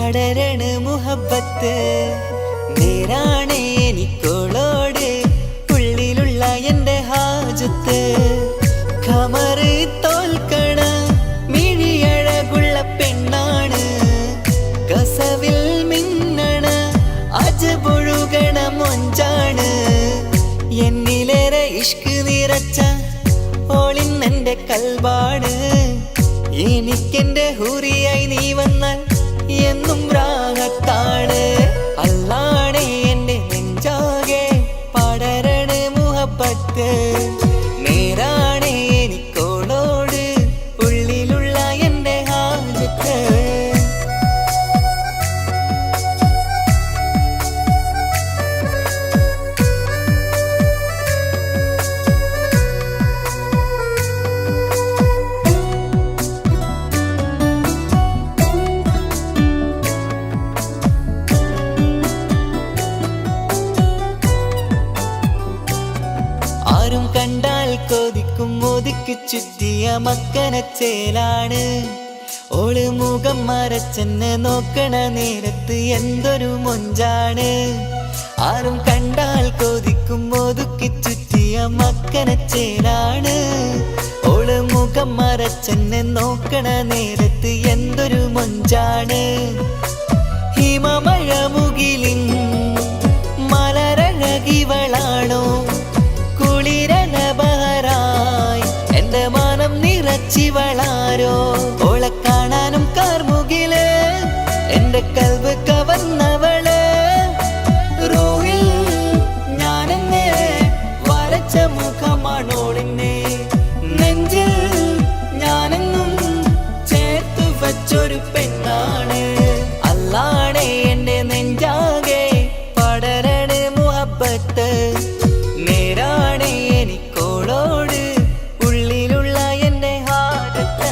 പടരണ മുഹബത്ത് നേരാണ് എനിക്കോളോട് ഉള്ളിലുള്ള എൻ്റെ ഹാജത്ത് ഖമറ് തോൽക്കണ മിഴിയഴകുള്ള പെണ്ണാണ് കസവിൽ മിന്നണ അജബൊഴുകണ മൊഞ്ചാണ് എന്നിലേറെ ഇഷ്ക് നിറച്ച ഓളിന്നെൻ്റെ കൽബാണ് എനിക്കെൻ്റെ ഹൂറിയായി നീ വന്നാൽ എന്നും രാഗത്താണ് അല്ലാണേ എൻ്റെ നെഞ്ചാകെ പടരണ മുഹബത്ത് നേരാണേ എനിക്കോളോട് ഉള്ളിലുള്ള എൻ്റെ ഹാജത്ത് ആരും കണ്ടാൽ കൊതിക്കും ഒതുക്കി ചുറ്റിയ മക്കനച്ചേലാണ് ഓള് മുഖം മറച്ചെന്നെ നോക്കണ നേരത്ത് എന്തൊരു മൊഞ്ചാണ് ആരും കണ്ടാൽ കൊതിക്കും ഒതുക്കി ചുറ്റിയ മക്കനച്ചേലാണ് ഓള് മുഖം മറച്ചെന്നെ നോക്കണ നേരത്ത് എന്തൊരു മൊഞ്ചാണ് ഹിമമഴ മുകിലിൻ മലരഴകിവളാണോ കുളിരനബഹരായി എൻ്റെ മാനം നിറച്ചിവളാരോ ഓളെ കാണാനും കാർമുകില് എൻ്റെ കൽവ് കവർന്നവള് റൂഹിൽ ഞാനെന്നെ വരച്ച മുഖമാണോളിന്നെ നെഞ്ചിൽ ഞാനെന്നും ചേർത്തു വച്ചൊരു പെണ്ണാണ് അല്ലാണേ എൻ്റെ നെഞ്ചാകെ പടരണ മുഹബത്ത് നേരാണേ എനിക്കോളോട് ഉള്ളിലുള്ള എൻ്റെ ഹാജത്ത്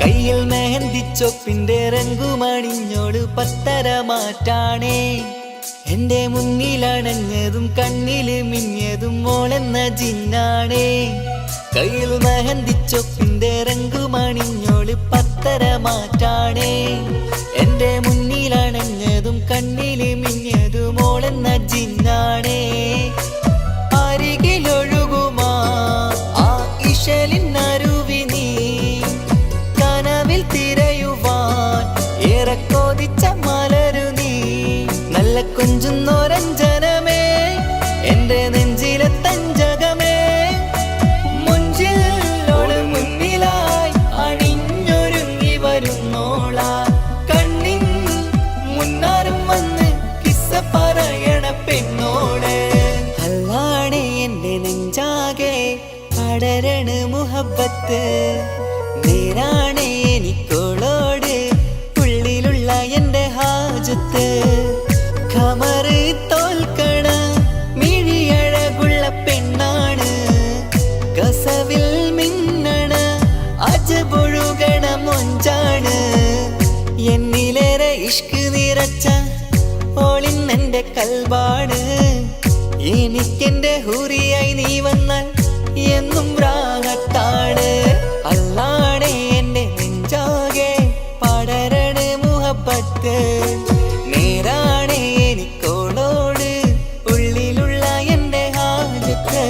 കയ്യിൽ മെഹന്തിച്ചൊപ്പിന്റെ രംഗുമണിഞ്ഞോട് പത്തര മാറ്റാണേ എൻ്റെ മുന്നിലണഞ്ഞതും കണ്ണില് മിഞ്ഞതും മോളെന്ന ജിന്നാണേ കയ്യിൽ മെഹന്തിച്ചൊപ്പിന്റെ രംഗുമണിഞ്ഞോട് പത്തര മാറ്റാണേ എൻ്റെ മുന്നിലണഞ്ഞതും കണ്ണില് മിഞ്ഞതും മോളെന്ന ജിന്നാണേ അരികിലൊഴുകുമാ ആ ഇശലിനരുവി നീ കനവിൽ തിരയുവാൻ ഏറെ കൊതിച്ച മലരു നീ നല്ല കുഞ്ചുന്നോരഞ്ജനമേ എൻ്റെ നെഞ്ചിലെ തഞ്ചകമേ മുഞ്ചിൽ ഓള് മുന്നിലായി അണിഞ്ഞൊരുങ്ങി വരുന്നോള കണ്ണിൻ മുന്നാരും വന്ന് കിസ്സ പറയണ പെണ്ണോട് അല്ലാണേ എൻ്റെ നെഞ്ചാകെ പടരണ മുഹബത്ത് നേരാണേ എനിക്കോളോട് ഉള്ളിലുള്ള എൻ്റെ ഹാജത്ത് ഖമറ് തോൽക്കണ മിഴിയഴകുള്ള പെണ്ണാണ് കസവിൽ മിന്നണ അജബൊഴുകണ മൊഞ്ചാണ് എന്നിലേറെ ഇഷ്ക് നിറച്ച ഓളിന്നെൻ്റെ കൽബാണ് എനിക്കെൻ്റെ ഹൂറിയായി നീ വന്നാൽ എന്നും രാഗത്താണ് അല്ലാണേ എൻ്റെ നെഞ്ചാകെ പടരണ മുഹബത്ത് നേരാണേ എനിക്കോളോട് ഉള്ളിലുള്ള എൻ്റെ ഹാജത്ത്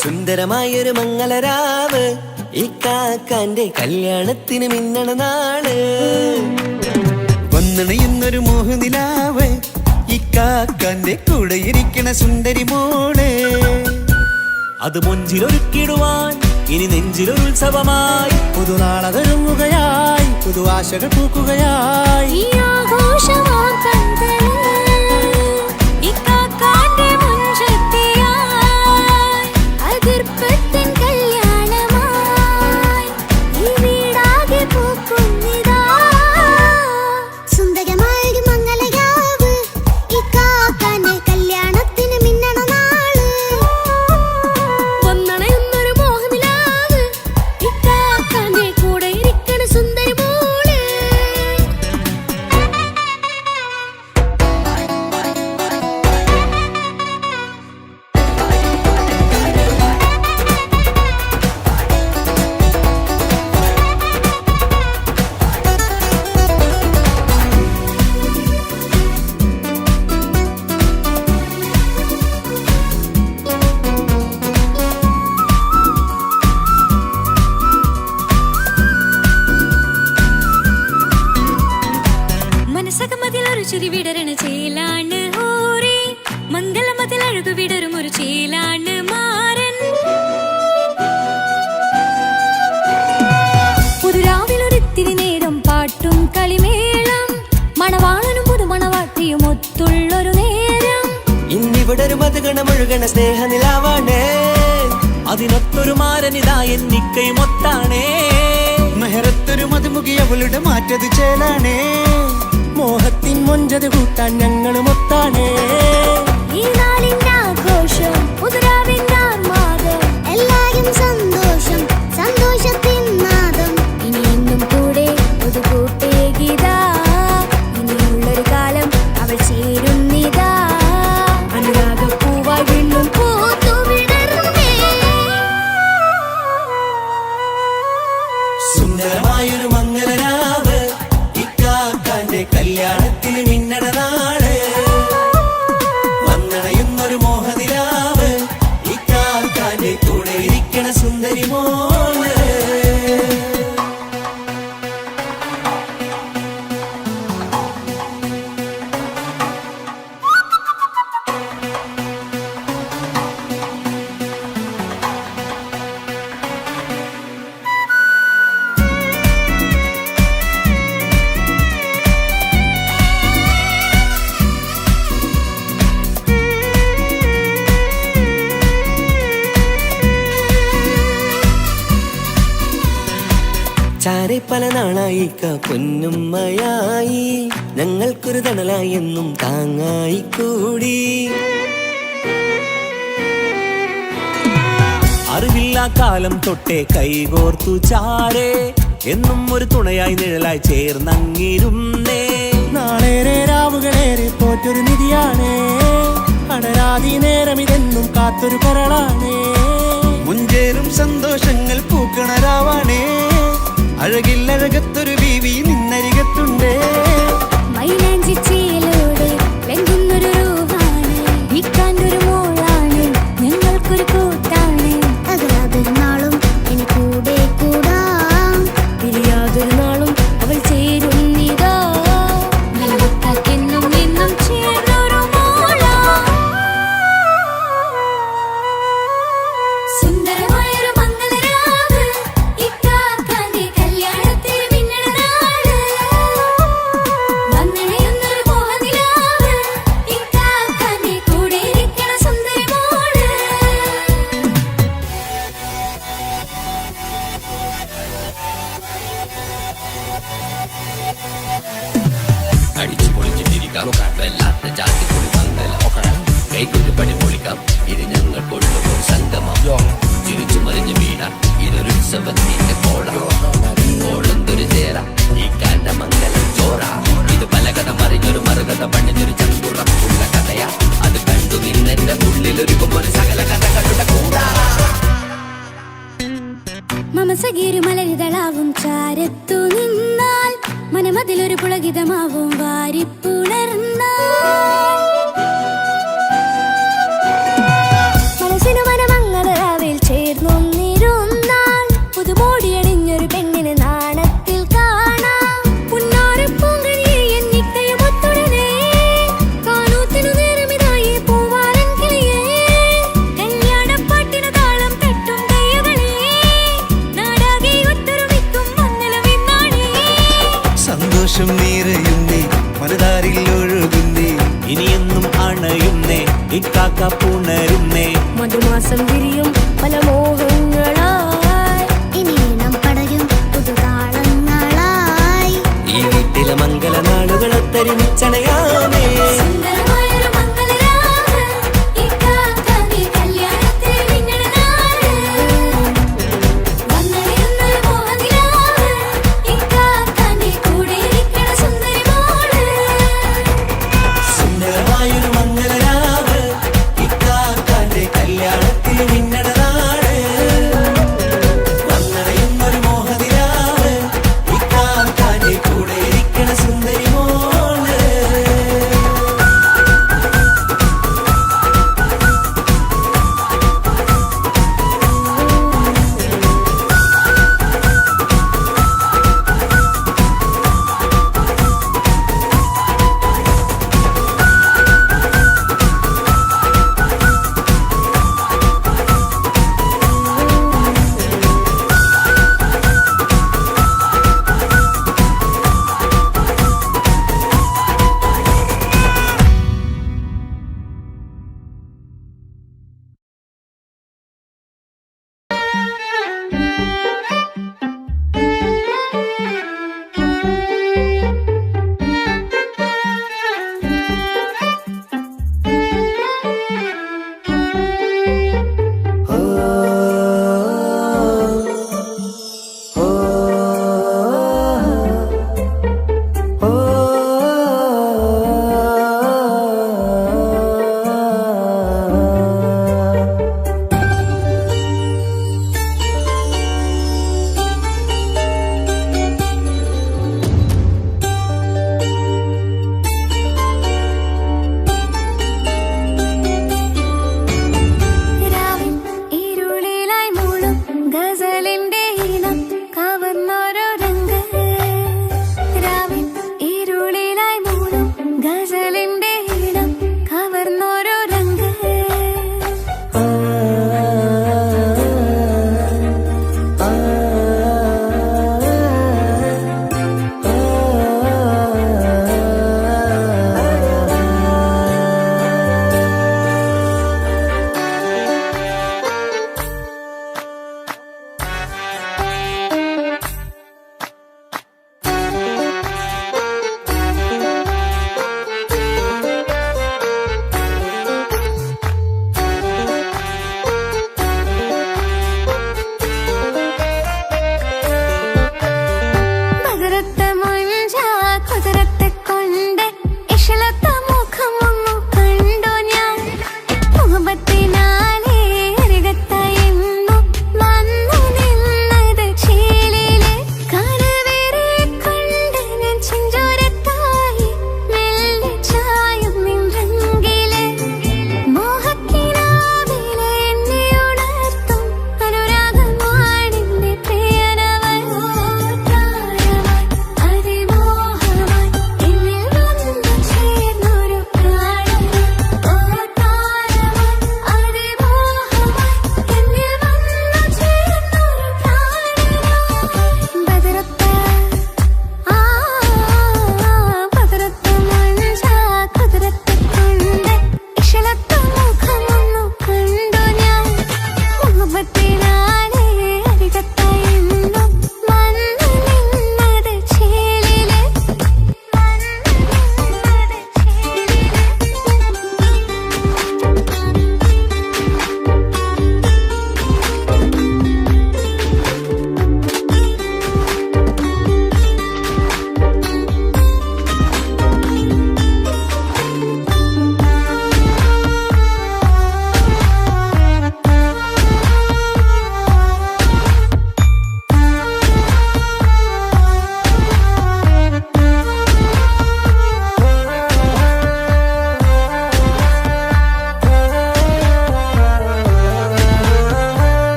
സുന്ദരമായൊരു മംഗളരാവ് ഈ കാക്കാന്റെ കല്യാണത്തിന് മിന്നണ നാള് വന്നണയുന്നൊരു മോഹനിലാവ് ഈ കാക്കാന്റെ കൂടെ ഇരിക്കണ സുന്ദരി മോള് അത് മൊഞ്ചിലൊരുക്കിടുവാൻ ഇനി നെഞ്ചിലൊരു ഉത്സവമായി. പുതുനാളതൊരുങ്ങുകയായി, പുതുആശകൾ പൂക്കുകയായി. ഈ ആഘോഷമാം പന്തലിൽ ഇക്കാക്കാന്റെ മുൻചെത്തിയായി അതിർപ്പത്തിൻ കല്യാണമായി ഈ വീടാകെ പൂക്കുന്നിതാ. സുന്ദരമായൊരു മംഗലയാവ് ഇക്കാക്കാന്റെ കല്യാണത്തിന് മിന്നണ നാള്. വന്നണയുന്നൊരു മോഹനിലാവ് ഇക്കാക്കാന്റെ കൂടെ ഇരിക്കണ സുന്ദരി മോള്. മനസ്സകമതിലൊരു ചിരി വിടരണ ചേലാണ് ഹോറി, മംഗളമതിൽ അഴകു വിടരും ഒരു ചേലാണ് മാരൻ. പുതുരാവിലൊരിത്തിരി നേരം പാട്ടും കളിമേളം, മണവാളനും പുതുമണവാട്ടിയും ഒത്തുള്ളൊരു നേരം. ഇന്നിവിടെ ഒരു മധുഗണമൊഴുകണ സ്നേഹനിലാവാണേ, അതിനൊത്തൊരു മാരനിതാ എന്നിക്കയും ഒത്താണേ. മെഹറത്തൊരു മധുമുഖി അവളുടെ മാറ്റത് ചേലാണേ, മോഹത്തിൻ മൊഞ്ചത് കൂട്ടാൻ ഞങ്ങളും ഒത്താണേ. ഈ നാളിന്റെ ആഘോഷം പുതുരാവിന്റെ ആർമാദം, എല്ലാരും സന്തോഷം സന്തോഷത്തിൻ നാദം. ഇനി എന്നും കൂടെ പുതുകൂട്ടേ ഗീതാ, ഇനിയുള്ളൊരു കാലം അവൾ ചേരുന്നിതാ. അനുരാഗപ്പൂവായി വീണ്ടും പൂത്തു വിടർന്നേ. സുന്ദരമായൊരു മംഗലരാവ് ഇക്കാക്കാന്റെ കല്യാണത്തിന് മിന്നണ നാള്. വന്നണയുന്നൊരു മോഹനിലാവ് ഇക്കാക്കാന്റെ കൂടെ ഇരിക്കണ സുന്ദരി മോള്. ചാരെ പല നാളായി പൊന്നുമ്മയായി, ഞങ്ങൾക്കൊരു തണലായി എന്നും താങ്ങായി കൂടി. അറിവില്ലാ കാലം തൊട്ടേ കൈകോർത്തു ചാരേ, എന്നും ഒരു തുണയായി നിഴലായി ചേർന്നങ്ങിരുന്നേ. നാളേറെ രാവുകളേറെ പോറ്റൊരു നിധിയാണേ, അടരാതി നേരം ഇതെന്നും കാത്തൊരു കരളാണേ. മുഞ്ചേറും സന്തോഷങ്ങൾ പൂക്കണരാവാണേ, അഴകില്ലഴകത്തൊരു ബീവി നിന്നരികത്തുണ്ടേ. മൈലാഞ്ചിച്ചേലോടെ ലംഘുന്നൊരു രൂപാണ് ഇക്കാന്റൊരു മോളാണ്, ഞങ്ങൾക്കൊരു കൂട്ടാണ്. അകലാതൊരു നാളും ഇനി കൂടെ കൂടാം, പിരിയാതൊരു നാളും അവൾ ചേരുന്നിതാ. നൽകത്താക്കെന്നും എന്നും ചേർന്നൊരു മോളാ. സുന്ദരമായൊരു മംഗലരാവ് ഇക്കാക്കാന്റെ കല്യാണത്തിന് മിന്നണ നാള്. വന്നണയുന്നൊരു മോഹനിലാവ് ഇക്കാക്കാന്റെ കൂടെ ഇരിക്കണ സുന്ദരി മോള്. അടിച്ചു പൊളിച്ചിട്ടിരിക്കാം, വല്ലാത്ത ജാതി പൊളി മംഗലം. കൈകൊണ്ട് പണി പൊളിക്കാം, ഇത് ഞങ്ങൾ കൊള്ളുമ്പോൾ സംഗമം. ചിരിച്ചു മറിഞ്ഞു വീണാം, ഇതൊരു ഉത്സവത്തിന്റെ കോളം. കോളന്തൊരു ചേര ഈ കാണ്ട മംഗലം ചോറ. ഇത് പല കഥ മറിഞ്ഞൊരു മറുകഥ പണിഞ്ഞൊരു ചങ്കുറപ്പുള്ള കഥയാ. അത് കണ്ടു നിന്നെന്റെ ഉള്ളിലൊരുക്കും ഒരു സകല കഥകളുടെ കൂടാ. മമസഗീരു മലരിതളാവും ചാരത്തു നിന്നാൽ, മനമതിലൊരു പുളകിതമാവും വാരിപ്പുണർന്നാൽ. മനസ്സിനു മനമംഗലരാവിൽ ചേർന്നൊന്നിരുന്നാൽ, പുതുമോടിയണിഞ്ഞൊരു പെണ്ണിന് നാണത്തിൽ കാണാം. പുന്നാരപ്പൂങ്കണിയെ എന്നിക്കയും ഒത്തുടനെ കാനൂത്തിനു നേരമിതായി പൂവാലൻ കിളിയേ. കല്യാണപ്പാട്ടിനു താളം തട്ടും കൈകളേ, മനതാരിൽ ഒഴുകുന്നേ ഇനിയെന്നും അണയുന്നേ ഇക്കാക്ക പുണരുന്നേ മധുമാസം വിരിയും പല മോഹങ്ങളായി ഇനി നാം പടരും പുതുതാളങ്ങളായി ഈ വീട്ടിലെ മംഗളനാളുകളെ തരിച്ചണയാമേ സുന്ദരമായൊരു മംഗളരാവ് ഇക്കാക്ക നീ കല്യാണത്തിൽ മിന്നണ നാട് വന്നറിയുന്നൊരു മോഹനിലാവ് ഇക്കാക്ക നീ കൂടെ ഇരിക്കണ സുന്ദരി മോള് സുന്ദരമായൊരു മംഗളരാവ് ഇക്കാക്കാന്റെ കല്യാണത്തിൽ മിന്നണനാട് വന്നറിയുന്നൊരു മോഹനിലാവ് ഇക്കാക്കാന്റെ കൂടെ ഇരിക്കണ സുന്ദരി മോള്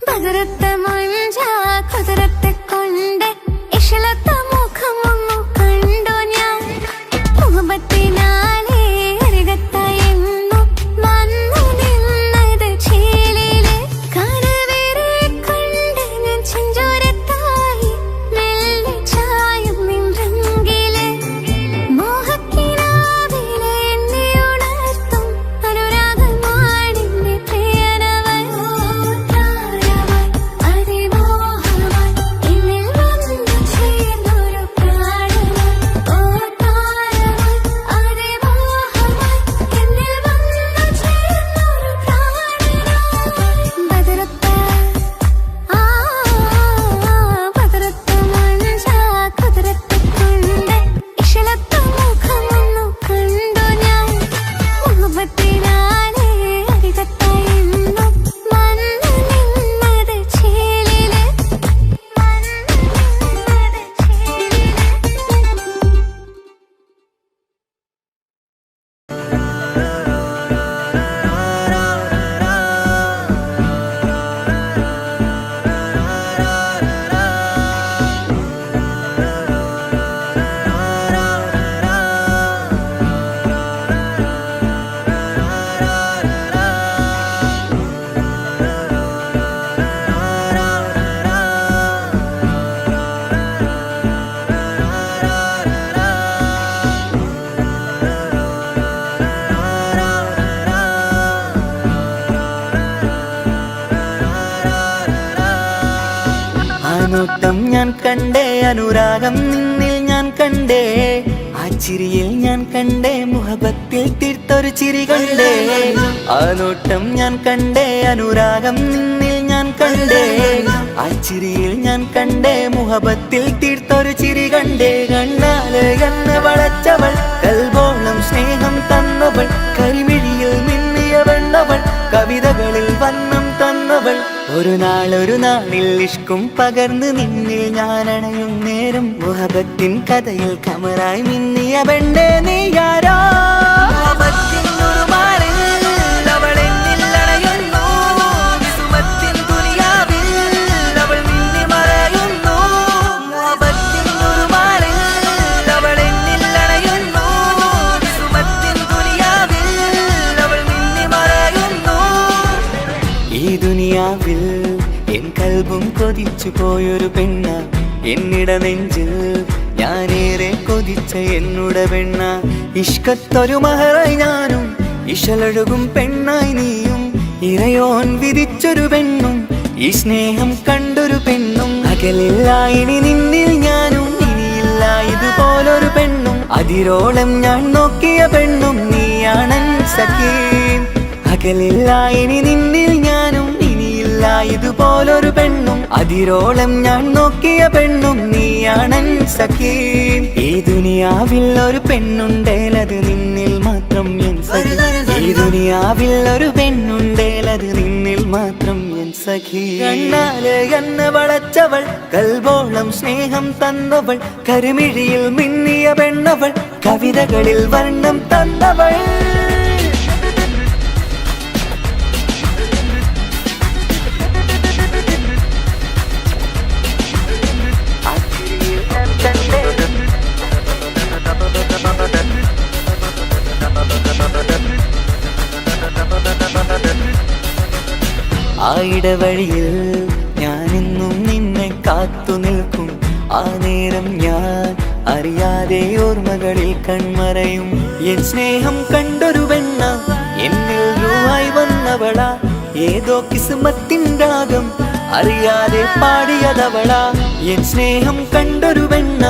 ബദറത്ത മഞ്ച കുതിരത്തെ കൊണ്ട് ഇഷലത്ത മുഖമൊന്നു കണ്ടു ഞാൻ മുഹബത്തിനാലേ അരികത്തായെന്നു വന്നു നിന്നത് ചേലില് കരവേറെ കണ്ട് ഞാൻ ചെഞ്ചോരത്തായി മെല്ലെ ചായും നിൻറെങ്കില് മോഹക്കിനാവിലെ എന്നെ ഉണർത്തും അനുരാഗമാണെന്റെ പ്രിയനവൻ നോട്ടം ഞാൻ കണ്ടേ അനുരാഗം നിന്നിൽ ഞാൻ കണ്ടേ ആ ചിരിയിൽ ഞാൻ കണ്ടേ മുഹബത്തിൽ തീർത്തൊരു ചിരി കണ്ടേ ആ നോട്ടം ഞാൻ കണ്ടേ അനുരാഗം നിന്നിൽ ഞാൻ കണ്ടേ ആ ചിരിയിൽ ഞാൻ കണ്ടേ മുഹബത്തിൽ തീർത്തൊരു ചിരി കണ്ടേ കണ്ണാല് എന്നെ വളച്ചവൾ കൽബോളം സ്നേഹം തന്നവൾ കരിമിഴിയിൽ മിന്നിയ വെണ്ണവൾ കവിതകളിൽ വന്നം തന്നവൾ ഒരു നാളിൽ ഇഷ്കും പകർന്ന് നിന്നിൽ ഞാൻ അണയും നേരം മുഹബത്തിൻ കഥയിൽ കമറായി മിന്നിയ പെണ്ണേ നീയാരോ ഈ ദുനിയാവിൽ എൻ കൽബും കൊതിച്ചു പോയൊരു പെണ്ണ എന്നിട നെഞ്ചിൽ ഞാനേറെ കൊതിച്ച എന്നുട പെണ്ണ ഇഷ്കത്തൊരു മഹറായി ഞാനും ഇശലൊഴുകും പെണ്ണായി നീയും ഇറയോൻ വിധിച്ചൊരു പെണ്ണും ഈ സ്നേഹം കണ്ടൊരു പെണ്ണും അകലില്ല ഇനി നിന്നിൽ ഞാനും ഇനിയില്ല ഇതുപോലൊരു പെണ്ണും അതിരോളം ഞാൻ നോക്കിയ പെണ്ണും നീയാണൻ സഖീ അകലില്ല ഇനി നിന്നിൽ ഞാനും ഇനിയില്ല ഇതുപോലൊരു പെണ്ണും അതിരോളം ഞാൻ നോക്കിയ പെണ്ണും നീയാണൻ സഖീ ഈ ദുനിയാവിൽ ഒരു പെണ്ണുണ്ടേലത് നിന്നിൽ മാത്രം എൻ സഖി ഈ ദുനിയാവിൽ ഒരു പെണ്ണുണ്ടേലത് നിന്നിൽ മാത്രം എൻ സഖി കണ്ണാല് എന്നെ വളച്ചവൾ കൽബോളം സ്നേഹം തന്നവൾ കരുമിഴിയിൽ മിന്നിയ പെണ്ണവൾ കവിതകളിൽ വർണ്ണം തന്നവൾ ആ ഇടവഴിയിൽ ഞാനെന്നും നിന്നെ കാത്തു നിൽക്കും ആ നേരം ഞാൻ അറിയാതെ ഓർമ്മകളിൽ കൺമറയും എൻ സ്നേഹം കണ്ടൊരു പെണ്ണ എന്നിൽ രൂപായി വന്നവള ഏതോ കിസ്മത്തിൻ രാഗം അറിയാതെ പാടിയതവള എൻ സ്നേഹം കണ്ടൊരു പെണ്ണ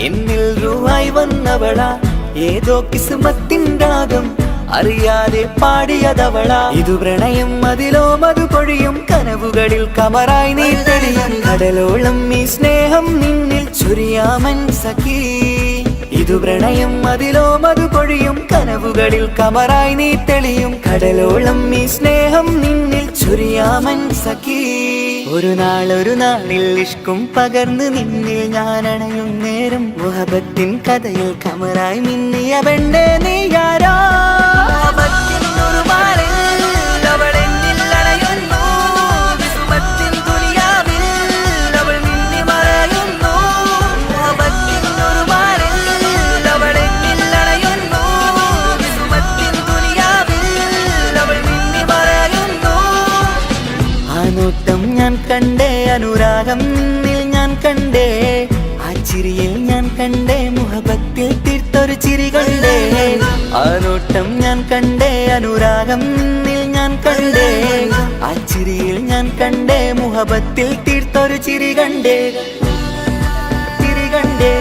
എന്നിൽ രൂപായി വന്നവള ഏതോ കിസ്മത്തിൻ രാഗം അറിയാതെ പാടിയതവള ഇതു പ്രണയം അതിലോ മധു പൊഴിയും കനവുകളിൽ കമറായി നീ തെളിയും കടലോളം ഈ സ്നേഹം നിന്നിൽ ചൊരിയാമൻ സഖീ ഇതു പ്രണയം അതിലോ മധു പൊഴിയും കനവുകളിൽ കമറായി നീ തെളിയും കടലോളം ഈ സ്നേഹം നിന്നിൽ ചൊരിയാമൻ സഖീ ഒരു നാളിൽ ഇഷ്കും പകർന്ന് നിന്നിൽ ഞാൻ അണയും നേരം മുഹബത്തിൻ കഥയിൽ കമറായി മിന്നിയ പെണ്ണേ നീയാരോ ഒരു നോട്ടം ഞാൻ കണ്ടേ, അനുരാഗം നിന്നിൽ ഞാൻ കണ്ടേ, ആ ചിരിയിൽ ഞാൻ കണ്ടേ, മുഹബത്തിൽ തീർത്തൊരു ചിരി കണ്ടേ. ആ നോട്ടം ഞാൻ കണ്ടേ, അനുരാഗം നിന്നിൽ ഞാൻ കണ്ടേ, ആ ചിരിയിൽ ഞാൻ കണ്ടേ, മുഹബത്തിൽ തീർത്തൊരു ചിരി കണ്ടേ, ചിരി കണ്ടേ.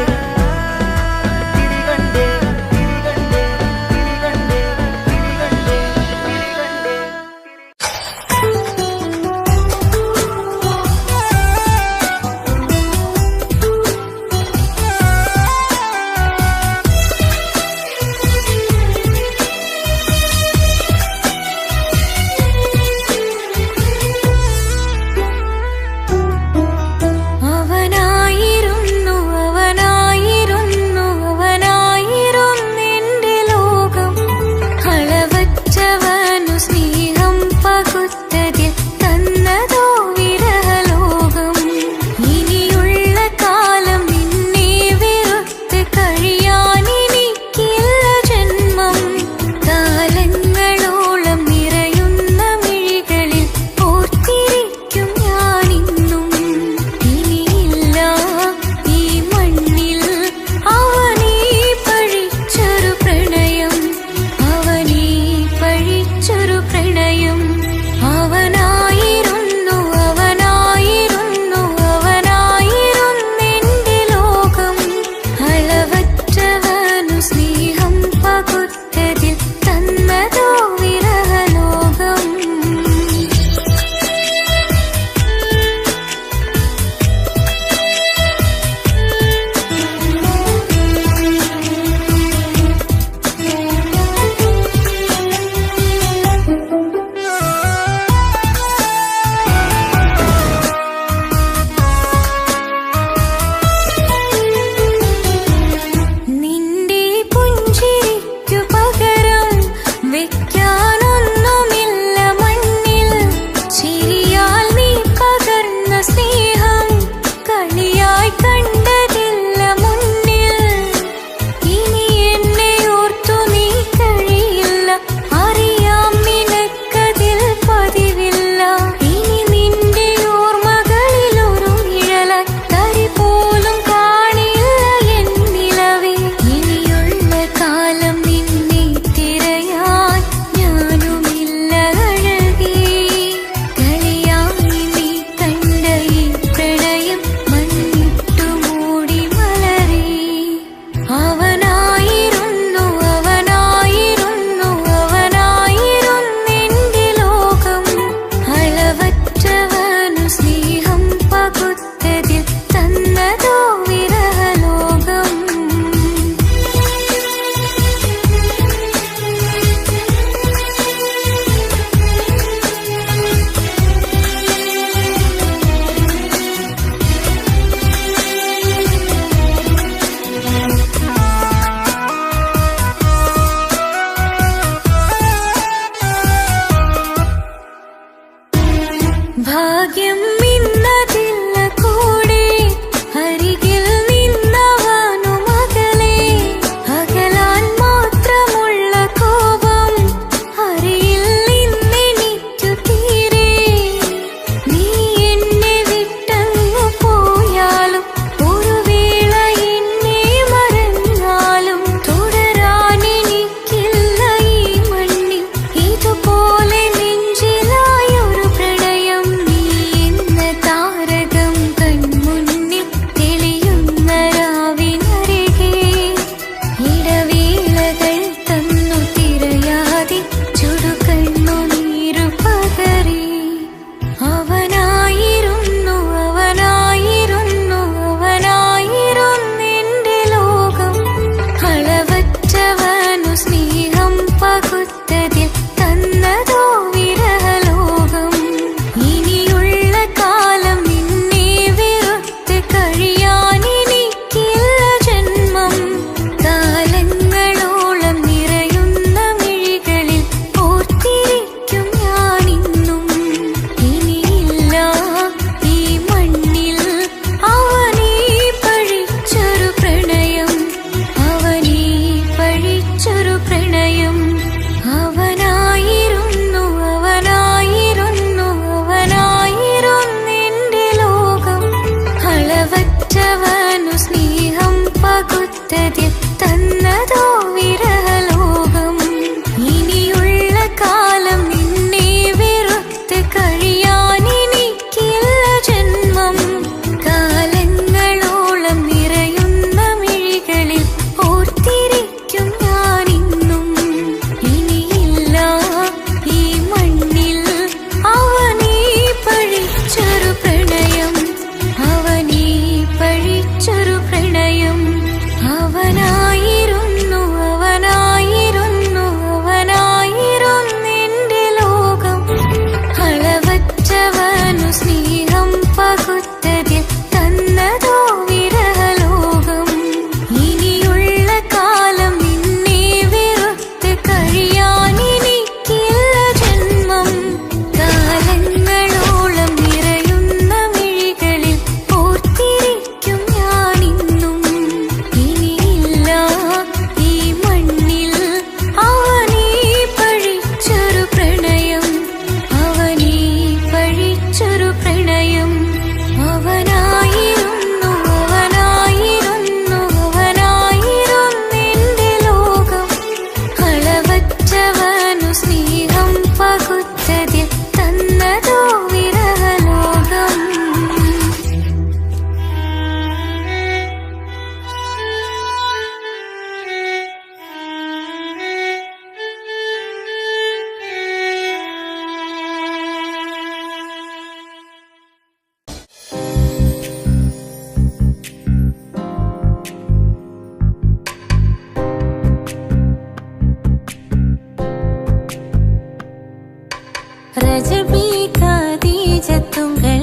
രജബി ഖദീജത്തുങ്കൾ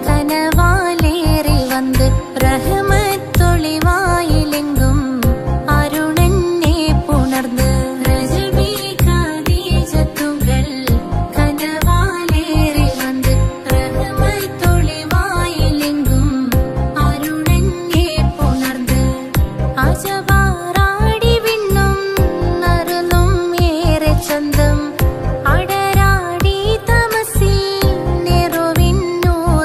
കനവാലേറി വന്ന് റഹ്മത്തൊളിവായിലെങ്കും അരുണനെ പുണർന്ന് രജബി ഖദീജത്തുങ്കൾ കനവാലേറി വന്ന് റഹ്മത്തൊളിവായിലെങ്കും അരുണനെ പുണർന്ന് അജവാറാടി വിണ്ണും നറുന്നും ഏറെ ചന്തം അടരാടി തമസിൽ നെറുവിന്നൂർ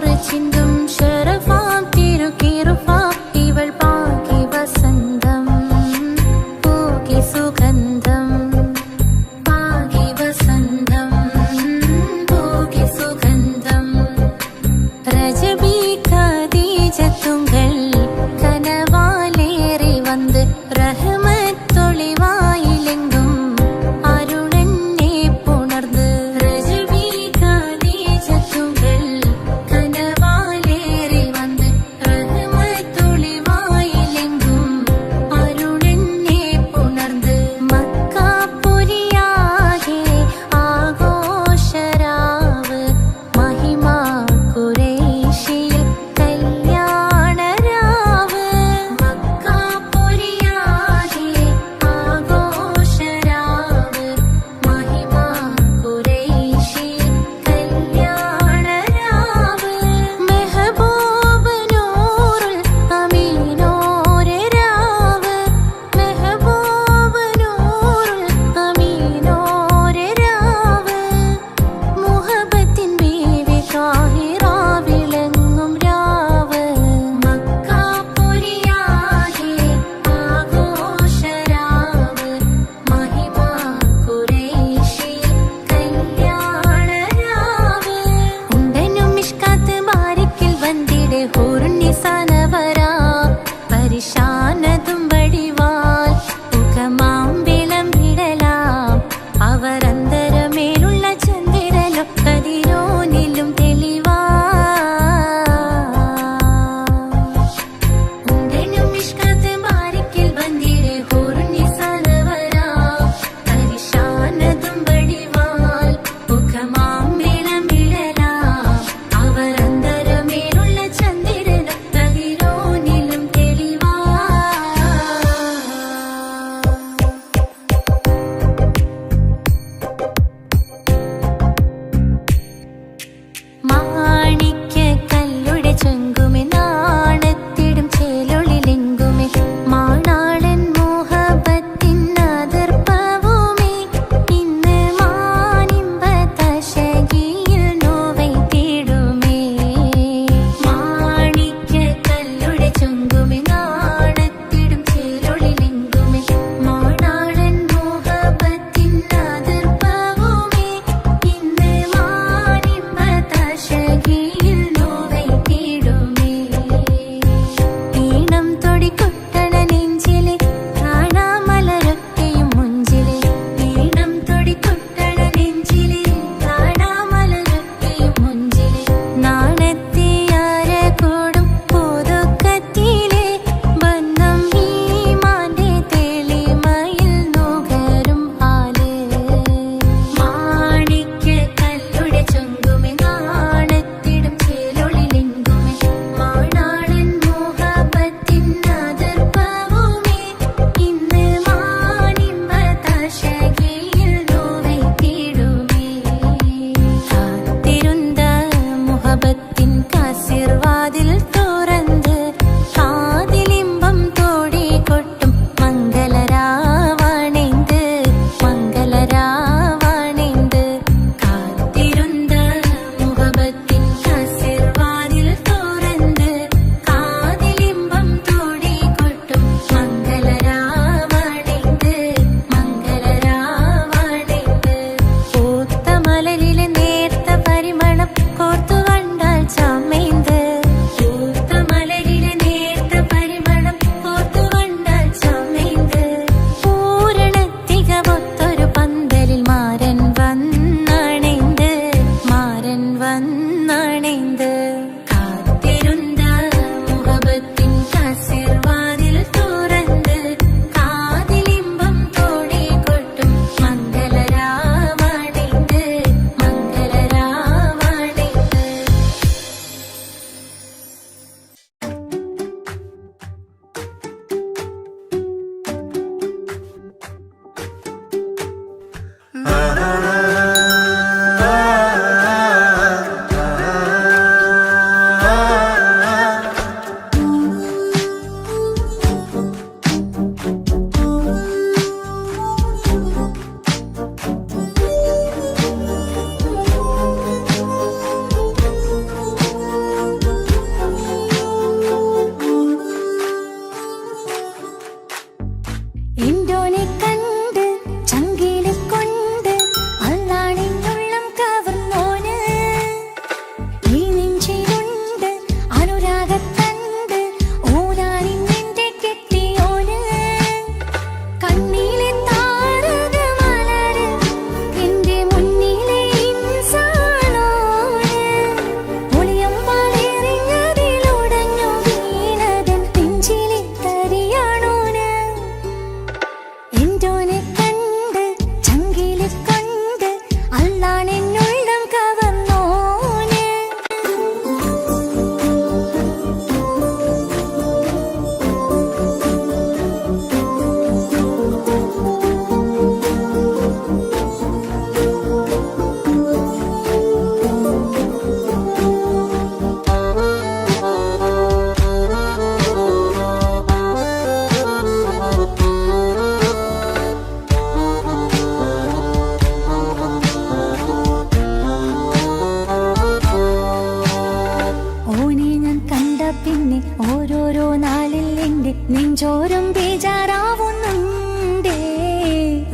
നെഞ്ചോരം ബേജാറാവുന്നുണ്ടേ.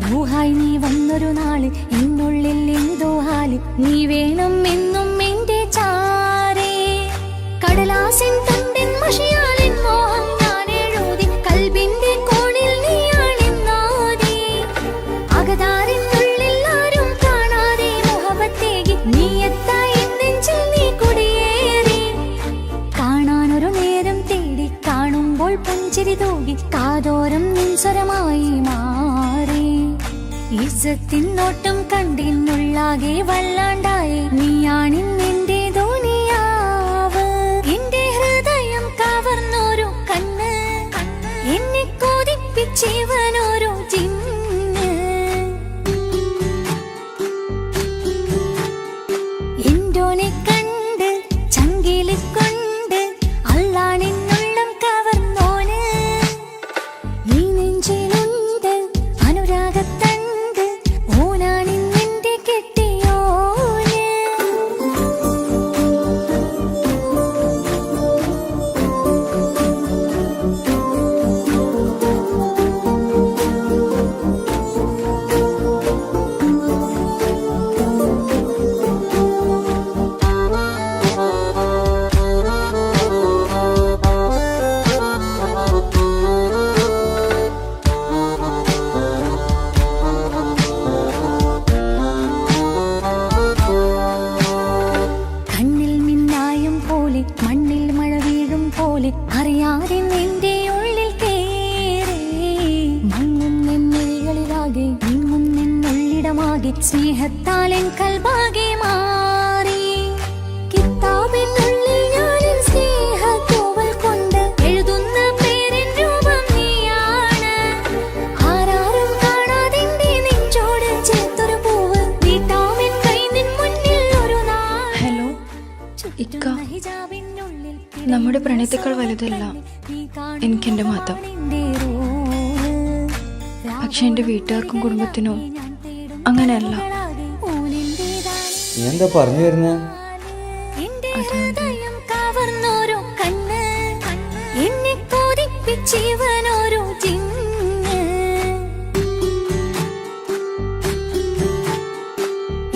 റൂഹായി നീ വന്നൊരു നാള് എന്നുള്ളിൽ എന്തോ ഹാല്. നീ വേണം എന്നും എന്റെ ചാരേ. കടലാസിൻ തണ്ടിൻ മഷിയാലിൻ മോഹം ഞാൻ എഴുതി. കൽബിന്റെ കോണിൽ നീയാണെന്നാതി. അകതാരിനുള്ളിൽ ആരും കാണാതെ മുഹബത്തേകി നീ എത്തായി നെഞ്ചിൽ നീ കുടിയേറി. കാണാനൊരു നേരം തേടി കാണുമ്പോൾ പുഞ്ചിരി തൂകി കാതോരം നിൻസ്വരമായി മാറി. ഇസ്സത്തിൻ നോട്ടം കണ്ടിന്നുള്ളാകെ വല്ലാണ്ടായി. നീയാണിന്നെന്റെ ദുനിയാവ്. എന്റെ ഹൃദയം കവർന്നോരു കണ്ണ്, എന്നെ കൊതിപ്പിച്ചിവനോരു ജിന്ന്. എന്തോനെ കണ്ട് ചങ്കില് കൊണ്ട് അല്ലാണെന്നുള്ളം കവർന്നോന്. നീ നെഞ്ചിലുണ്ട് അനുരാഗത്തണ്ട്. ഓനാണിന്നെന്റെ കെട്ടിയോന്. കണ്ണിൽ മിന്നായം പോലെ മണ്ണിൽ മഴ വീഴും പോലെ അറിയാതെ നിന്റെ ഉള്ളിൽ കേറി. മങ്ങും നിന്നുള്ളിലാകെ നീങ്ങും നിന്നുള്ളിടമാകെ സ്നേഹത്താലെൻ കൽബാകെ മാറി. കിതാബിനുള്ളിൽ ഞാനെൻ സ്നേഹത്തൂവൽ കൊണ്ട് എഴുതുന്ന പേരിൻ രൂപം നീയാണ്. ആരാരും കാണാതെന്റെ നെഞ്ചോട് ചേർത്തൊരു പൂവ് നീട്ടാമെൻ കൈ നിൻ മുന്നിൽ ഒരു നാൾ. ഹലോ ഇക്ക, നമ്മുടെ പ്രണയത്തേക്കാൾ വലുതല്ല എനിക്കെന്റെ മതം. പക്ഷെ എന്റെ വീട്ടുകാർക്കും കുടുംബത്തിനും അങ്ങനെയല്ല. നീ എന്താ പറഞ്ഞു വരുന്നേ? കവർന്നോരോ കണ്ണ്, എന്നെ കൊതിപ്പിച്ചിവനോരോ ജിന്ന്.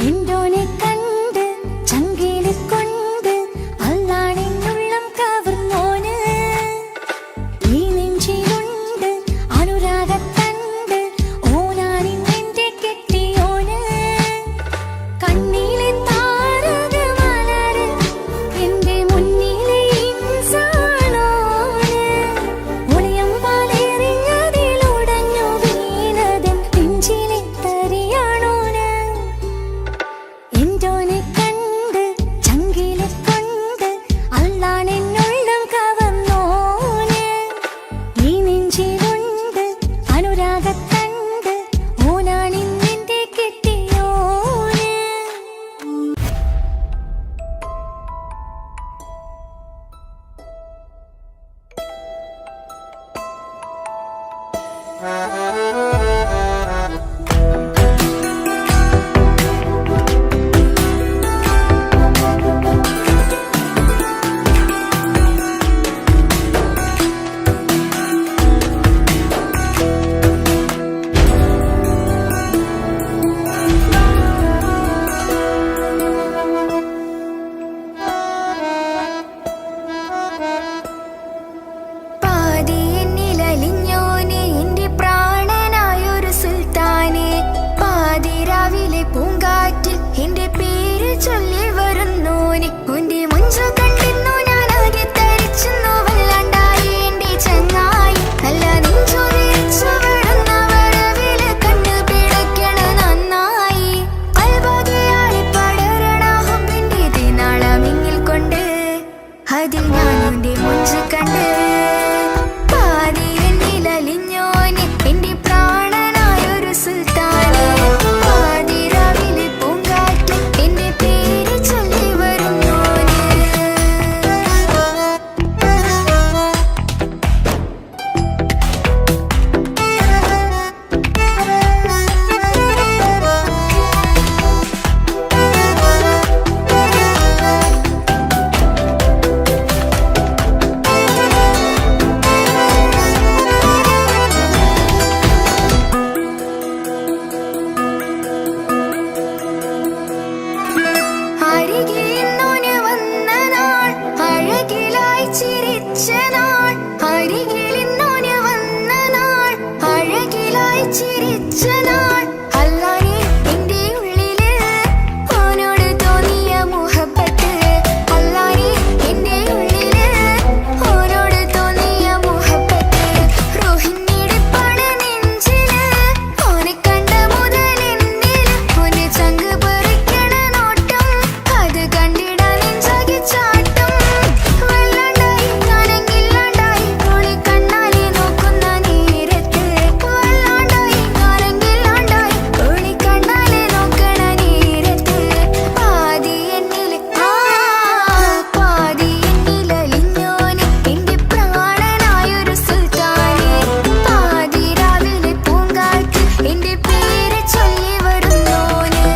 എന്തോനെ കണ്ട് ചങ്കില് കൊണ്ട് അല്ലാണെന്നുള്ളം കവർന്നോന്. ഈ നെഞ്ചിലുണ്ട് അനുരാഗത്തണ്ട്. ഓനാണിന്നെന്റെ കെട്ടിയോന്. കണ്ണിലെ താരകമലര് എന്റെ മുന്നിലെ ഇൻസാണോന്. ഒളിയം പാലെറിഞ്ഞതിലുടഞ്ഞു വീണതൻ നെഞ്ചിലെ തരിയാണോന്. എന്തോനെ കണ്ട് ചങ്കിലെ കൊണ്ട് അല്ലാണെന്നുള്ളം കവർന്നോന്. ഈ നെഞ്ചിലുണ്ട് അനുരാഗത്തണ്ട്. ഓനാണിന്നെന്റെ കെട്ടിയോന്. പാതിയെന്നിലലിഞ്ഞോനെ എന്റെ പ്രാണനായൊരു സുൽത്താനെ. പാതിരാവിലെ പൂങ്കാറ്റിൽ എന്റെ പേര് ചൊല്ലി വരുന്നോനെ. ഉന്റെ മുഞ്ചു കണ്ടിരുന്നു ഞാനാകെ തരിച്ചെന്നു വല്ലാണ്ടായി എന്റെ ചങ്ങായി. നല്ല നെഞ്ചു വിരിച്ചു വിടുന്ന വരവില് കണ്ണു പിടയ്ക്കണ നന്നായി. കൽബാകെയാളി പടരണ ഹുബിന്റെ ദിനാളമിങ്ങിൽ കൊണ്ട് അതിൽ ഞാനുന്റെ മുഞ്ചു കണ്ട്. പാതിയെന്നിലലിഞ്ഞോനെ എന്റെ പ്രാണനായൊരു സുൽത്താനെ. പാതിരാവിലെ പൂങ്കാറ്റിൽ എന്റെ പേര് ചൊല്ലി വരുന്നോനെ. ചിരിച്ച നാൾ അല്ലാനെ എന്റെ ഉള്ളില് ഓനോട് തോന്നിയ മുഹബത്ത് അല്ലാനെ എന്റെ ഉള്ളില് ഓനോട് തോന്നിയ മുഹബത്ത് റോഹിണിടിപ്പാണ് നെഞ്ചില് ഓനെ കണ്ട മുതൽ എന്നില് ഓനെ ചങ്ക് പറിക്കണ നോട്ടം അത് കണ്ടിടാൻ നെഞ്ചാകെ ചാട്ടം വല്ലാണ്ടായി ഞാനെങ്കില്ലാണ്ടായി ഓളെ കണ്ണാലെ നോക്കുന്ന നേരത്ത് വല്ലാണ്ടായി ഞാനെങ്കില്ലാണ്ടായി ഓളെ കണ്ണാലെ നോക്കണ നേരത്ത് പാതി എന്നില് പാതി എന്നിലലിഞ്ഞോന് എന്റെ പ്രാണനായൊരു സുൽത്താനെ പാതി രാവിലെ പൂങ്കാറ്റ് എന്റെ പേര് ചൊല്ലി വരുന്നോന്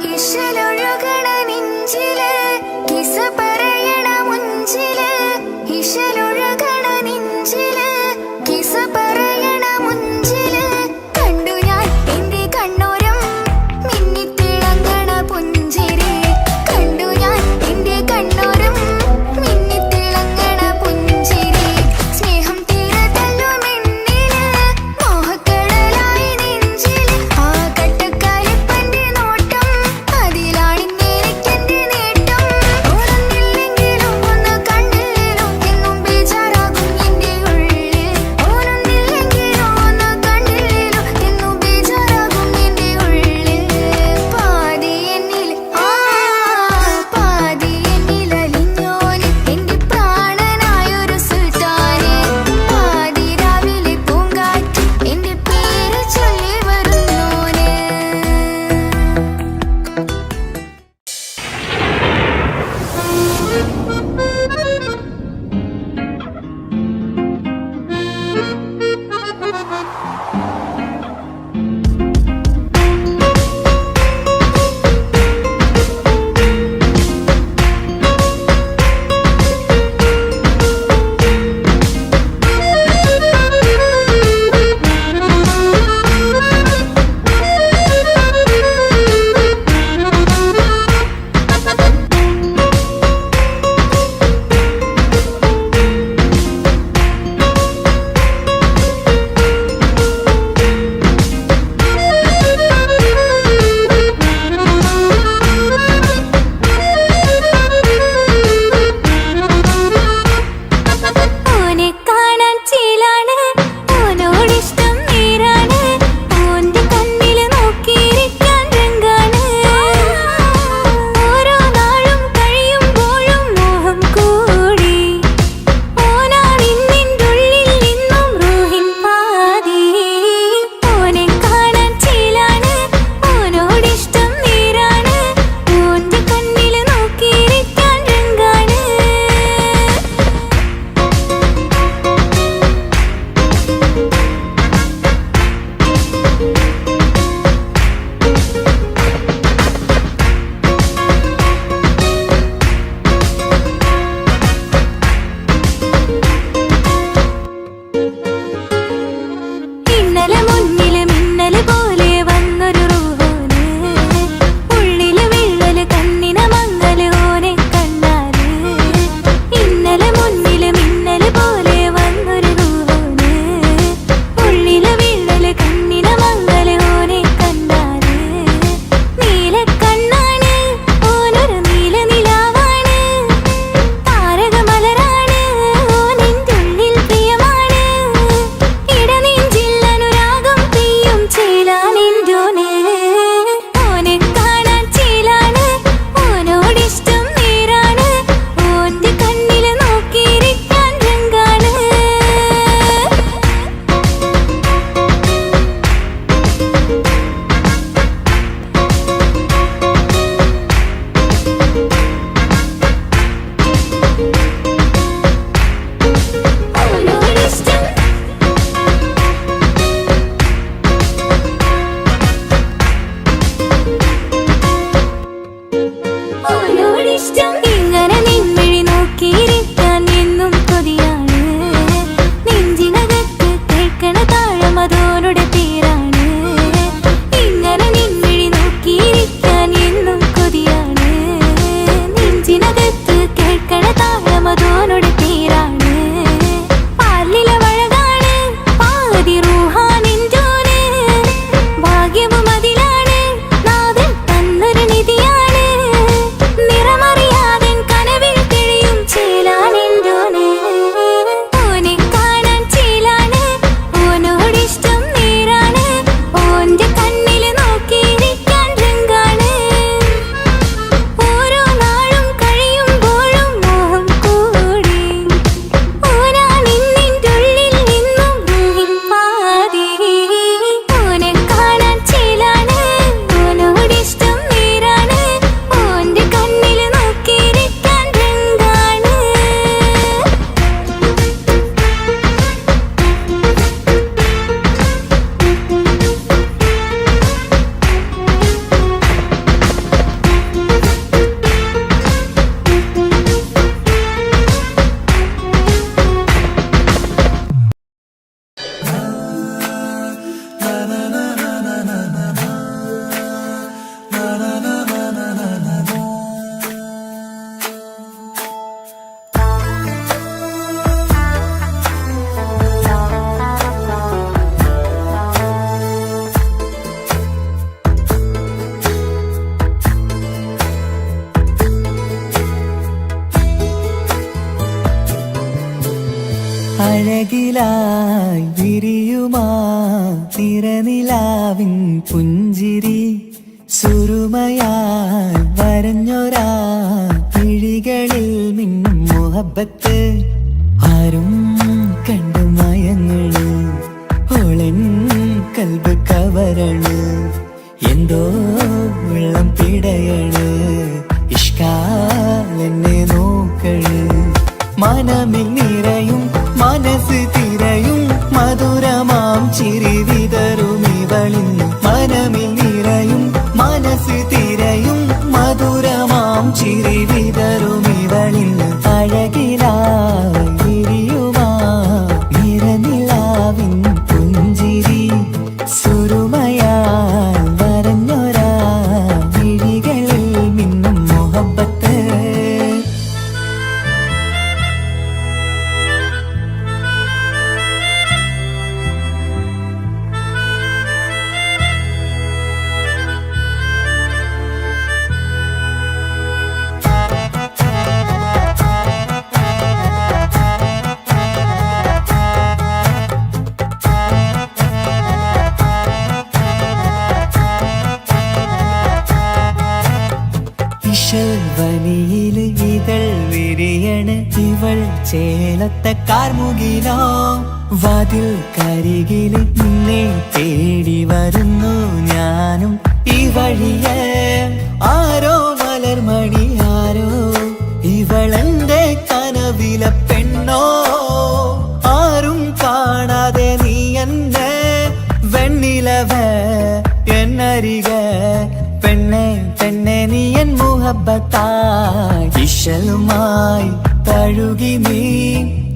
ഇശലൊഴുകണ നെഞ്ചില് കിസ പറയണ മുഞ്ചില് ഇശലൊഴുകണ നെഞ്ചില് കിസ പറയണ മുഞ്ചില് കണ്ടു ഞാൻ എന്റെ കണ്ണോരം മിന്നിത്തിളങ്ങണ പുഞ്ചിരി കണ്ടു ഞാൻ എന്റെ കണ്ണോരം മിന്നിത്തിളങ്ങണ പുഞ്ചിരി സ്നേഹം തീരതല്ലും എന്നില് മോഹക്കടലായി നെഞ്ചില് ആ കട്ടക്കാലിപ്പന്റെ നോട്ടം അതിലാണിന്നെനിക്കെന്റെ നേട്ടം ഓടുന്നില്ലെങ്കിലും ഒന്ന് കണ്ടില്ലേലും എന്നും ബേജാറായി അഴകിലായി വിരിയുമാ തിരനിലാവിൻ പുഞ്ചിരി സുറുമയായി വരഞ്ഞൊരാ കിഴികളിൽ മിന്നും മുഹബത്ത് ആരും കണ്ടു മയങ്ങള് ഓളൻ കൽബ് കവരണ് എന്തോ വെള്ളം പിടയണ് ഇഷ്കാലെന്നെ നോക്കള് മനമിൽ നിറയും മനസ്സ് തിരയും മധുരമാം ചിരി വിതറും ഇവളിന്ന് മനമിൽ നിറയും മനസ്സ് തിരയും മധുരമാം ചിരി വിതറും ഇവളിന്ന് അഴകിലായി വിരിയുമാ നിറനിലാവിൻ പുഞ്ചിരി സുറുമയാൽ വരഞ്ഞൊരാ വിഴികളിൽ മിന്നും മുഹബത്ത് വനിയില് ഇതൾ വിരിയണ് ഇവൾ ചേലത്തെ കാർമുകിലോ വാതിൽ കരികില് നിന്നെ തേടി വരുന്നു ഞാനും ഈ വഴിയെ ആരോ മലർമണി ആരോ ഇവളെന്റെ കനവിലെ പെണ്ണോ ആരും കാണാതെ നീ എന്നെ വെണ്ണിലവ എന്നരിക പെണ്ണെ പെണ്ണെ നീ എൻ മുഹബത്തായി ഇശലുമായി തഴുകി നീ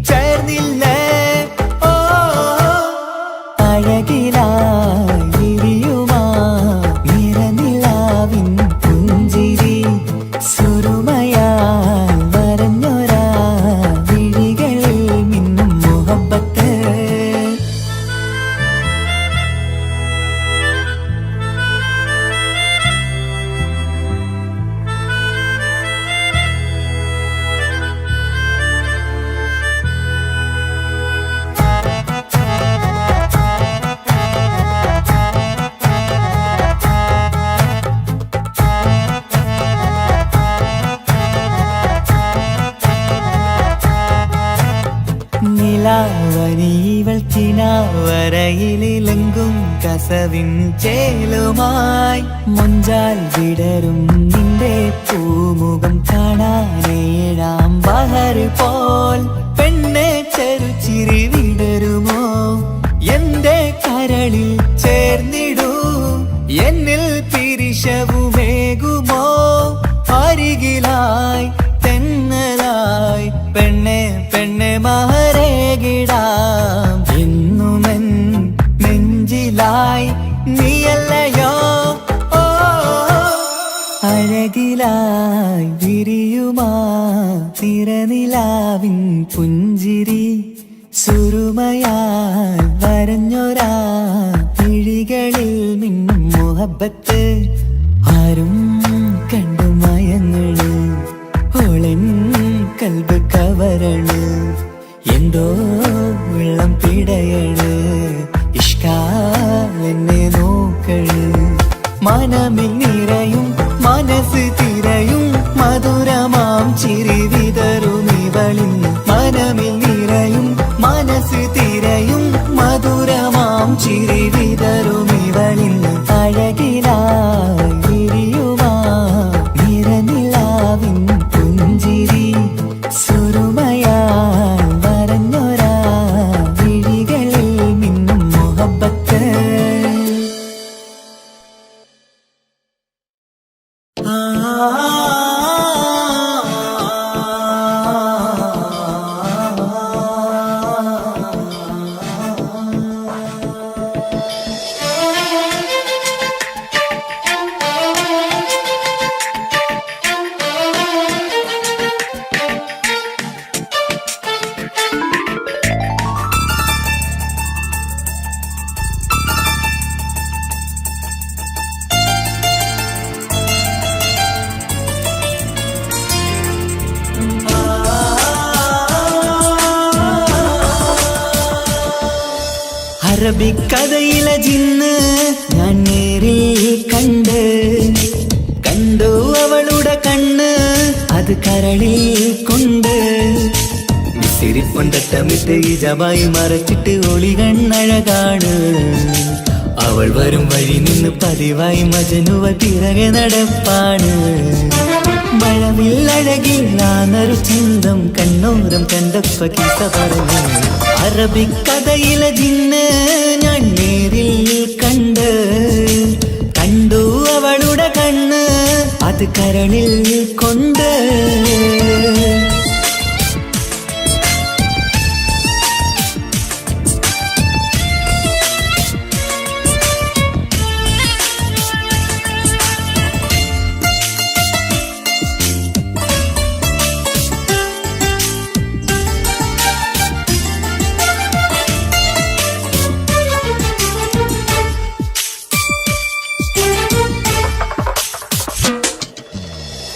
ചേർന്നില്ലേ ഓ അഴകിലായി വിരിയുമാ നിറനിലാവിൻ പുഞ്ചിരി സുറുമയാൽ വരഞ്ഞൊരാ വിഴികളിൽ മിന്നും മുഹബത്ത് നിലാവനിവൾ കിനാവരയിലെങ്കും കസവിൻ ചേലുമായി മുഞ്ചാൽ വിടരും നിന്റെ പൂമുഖം കാണാനേഴാം ബഹർ പോൽ പെണ്ണെ ചെറുചിരി വിടരുമോ എന്റെ കരളിൽ ചേർന്നിടൂ എന്നിൽ പിരിശവുമേകുമോ അരികിലായി തെന്നലായി പെണ്ണെ പെണ്ണെ മഹരേകിടാം എന്നുമെൻ നെഞ്ചിലായി നീയല്ലയോ ഓ അഴകിലായി വിരിയുമാ തിരനിലാവിൻ പുഞ്ചിരി സുറുമയാൽ വരഞ്ഞൊരാ കിഴികളിൽ മിന്നും മുഹബത്ത് ആരും കണ്ടു മയങ്ങള് ഓളൻ കൽബ് കവരണ് എന്തോ വെള്ളം പിടയണ് ഇഷ്കാലെന്നെ നോക്കള് മനമിൽ നിറയും മനസ്സ് തിരയും മധുരമാം ചിരി വിതറും ഇവളിന്ന് മനമിൽ നിറയും മനസ്സ് തിരയും മധുരമാം ചിരി വിതറും ഇവളിന്ന് അഴകിലായി വിരിയുമാ നിറനിലാവിൻ പുഞ്ചിരി സുറുമയാൽ വരഞ്ഞൊരാ വിഴികളിൽ മിന്നും മുഹബത്ത് ആ അറബിക്കഥയിലെ ജിന്ന് ഞാൻ നേരിൽ കണ്ടു അവളുടെ കണ്ണ് അത് കരളിൽ കൊണ്ട് സിരിപ്പൊണ്ടട്ടമിട്ട് ഇജബായി മറച്ചിട്ട് ഒളി കണ്ണഴകാണ് അവൾ വരും വഴി നിന്ന് പതിവായി മജനുവ തിരകെ നടപ്പാണ് മഴവില്ലഴകിൽ നാനൊരു ചിന്തം കണ്ണോരം കണ്ടപ്പ കീസ പറഞ്ഞു അറബിക്കഥയിലെ ജിന്ന് ഞാൻ നേരിൽ കണ്ടു അവളുടെ കണ്ണ് അത് കരളിൽ കൊണ്ട്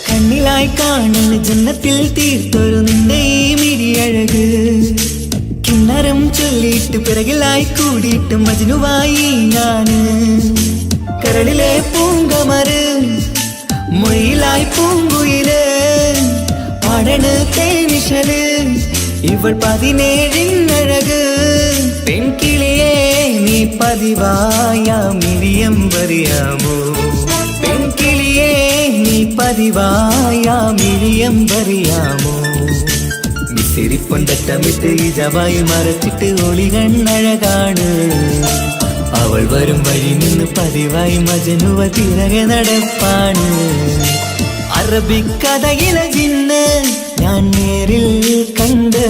കണ്ണിലായി കാണുന്ന ജന്നത്തിൽ തീർത്തൊരു നിന്റെ ഈ മിഴിയഴക് കിന്നരം ചൊല്ലിയിട്ട് പിറകിലായി കൂടിയിട്ട് മജ്നുവായി ഞാന് കരളിലെ പൂങ്കമര് മൊയിലായി പൂങ്കുയില് പാടണ് തേനിശല് ഇവൾ 17 പെൺകിളിയെ നീ പതിവായ മിഴിയം പറയാമോ പെൺകിളിയെ നീ പതിവായ മിഴിയം പറയാമോ മിസിരിപ്പൊണ്ടട്ടമിട്ട് ഇജബായി മറച്ചിട്ട് ഒളി കണ്ണഴകാണ് അവൾ വരും വഴി നിന്ന് പതിവായി മജനുവ തിരകെ നടപ്പാണ് അറബിക്കഥയിലെ ജിന്ന് ഞാൻ നേരിൽ കണ്ടു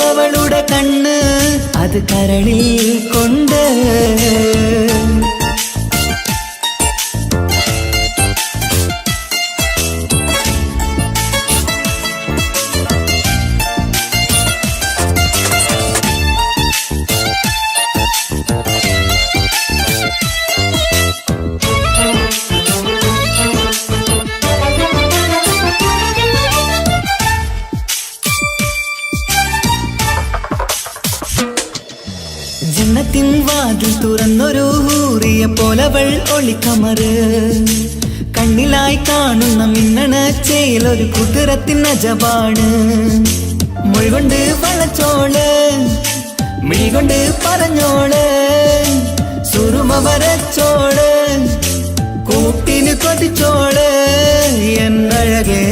അവളുടെ കണ്ണ് അത് കരളിൽ കൊണ്ട് ജന്നത്തിൻ വാതിൽ തുറന്നൊരു ഹൂറിയ പോലവൾ ഒളിക്കമറ് കണ്ണിലായി കാണുന്ന മിന്നണ ചേലൊരു കുതിരത്തിൻ അജബാണ് മൊഴികൊണ്ട് വളച്ചോള് മിഴികൊണ്ട് പറഞ്ഞോള് സുറുമ വരച്ചോള് കൂട്ടിന് കൊതിച്ചോള് എന്നഴകേ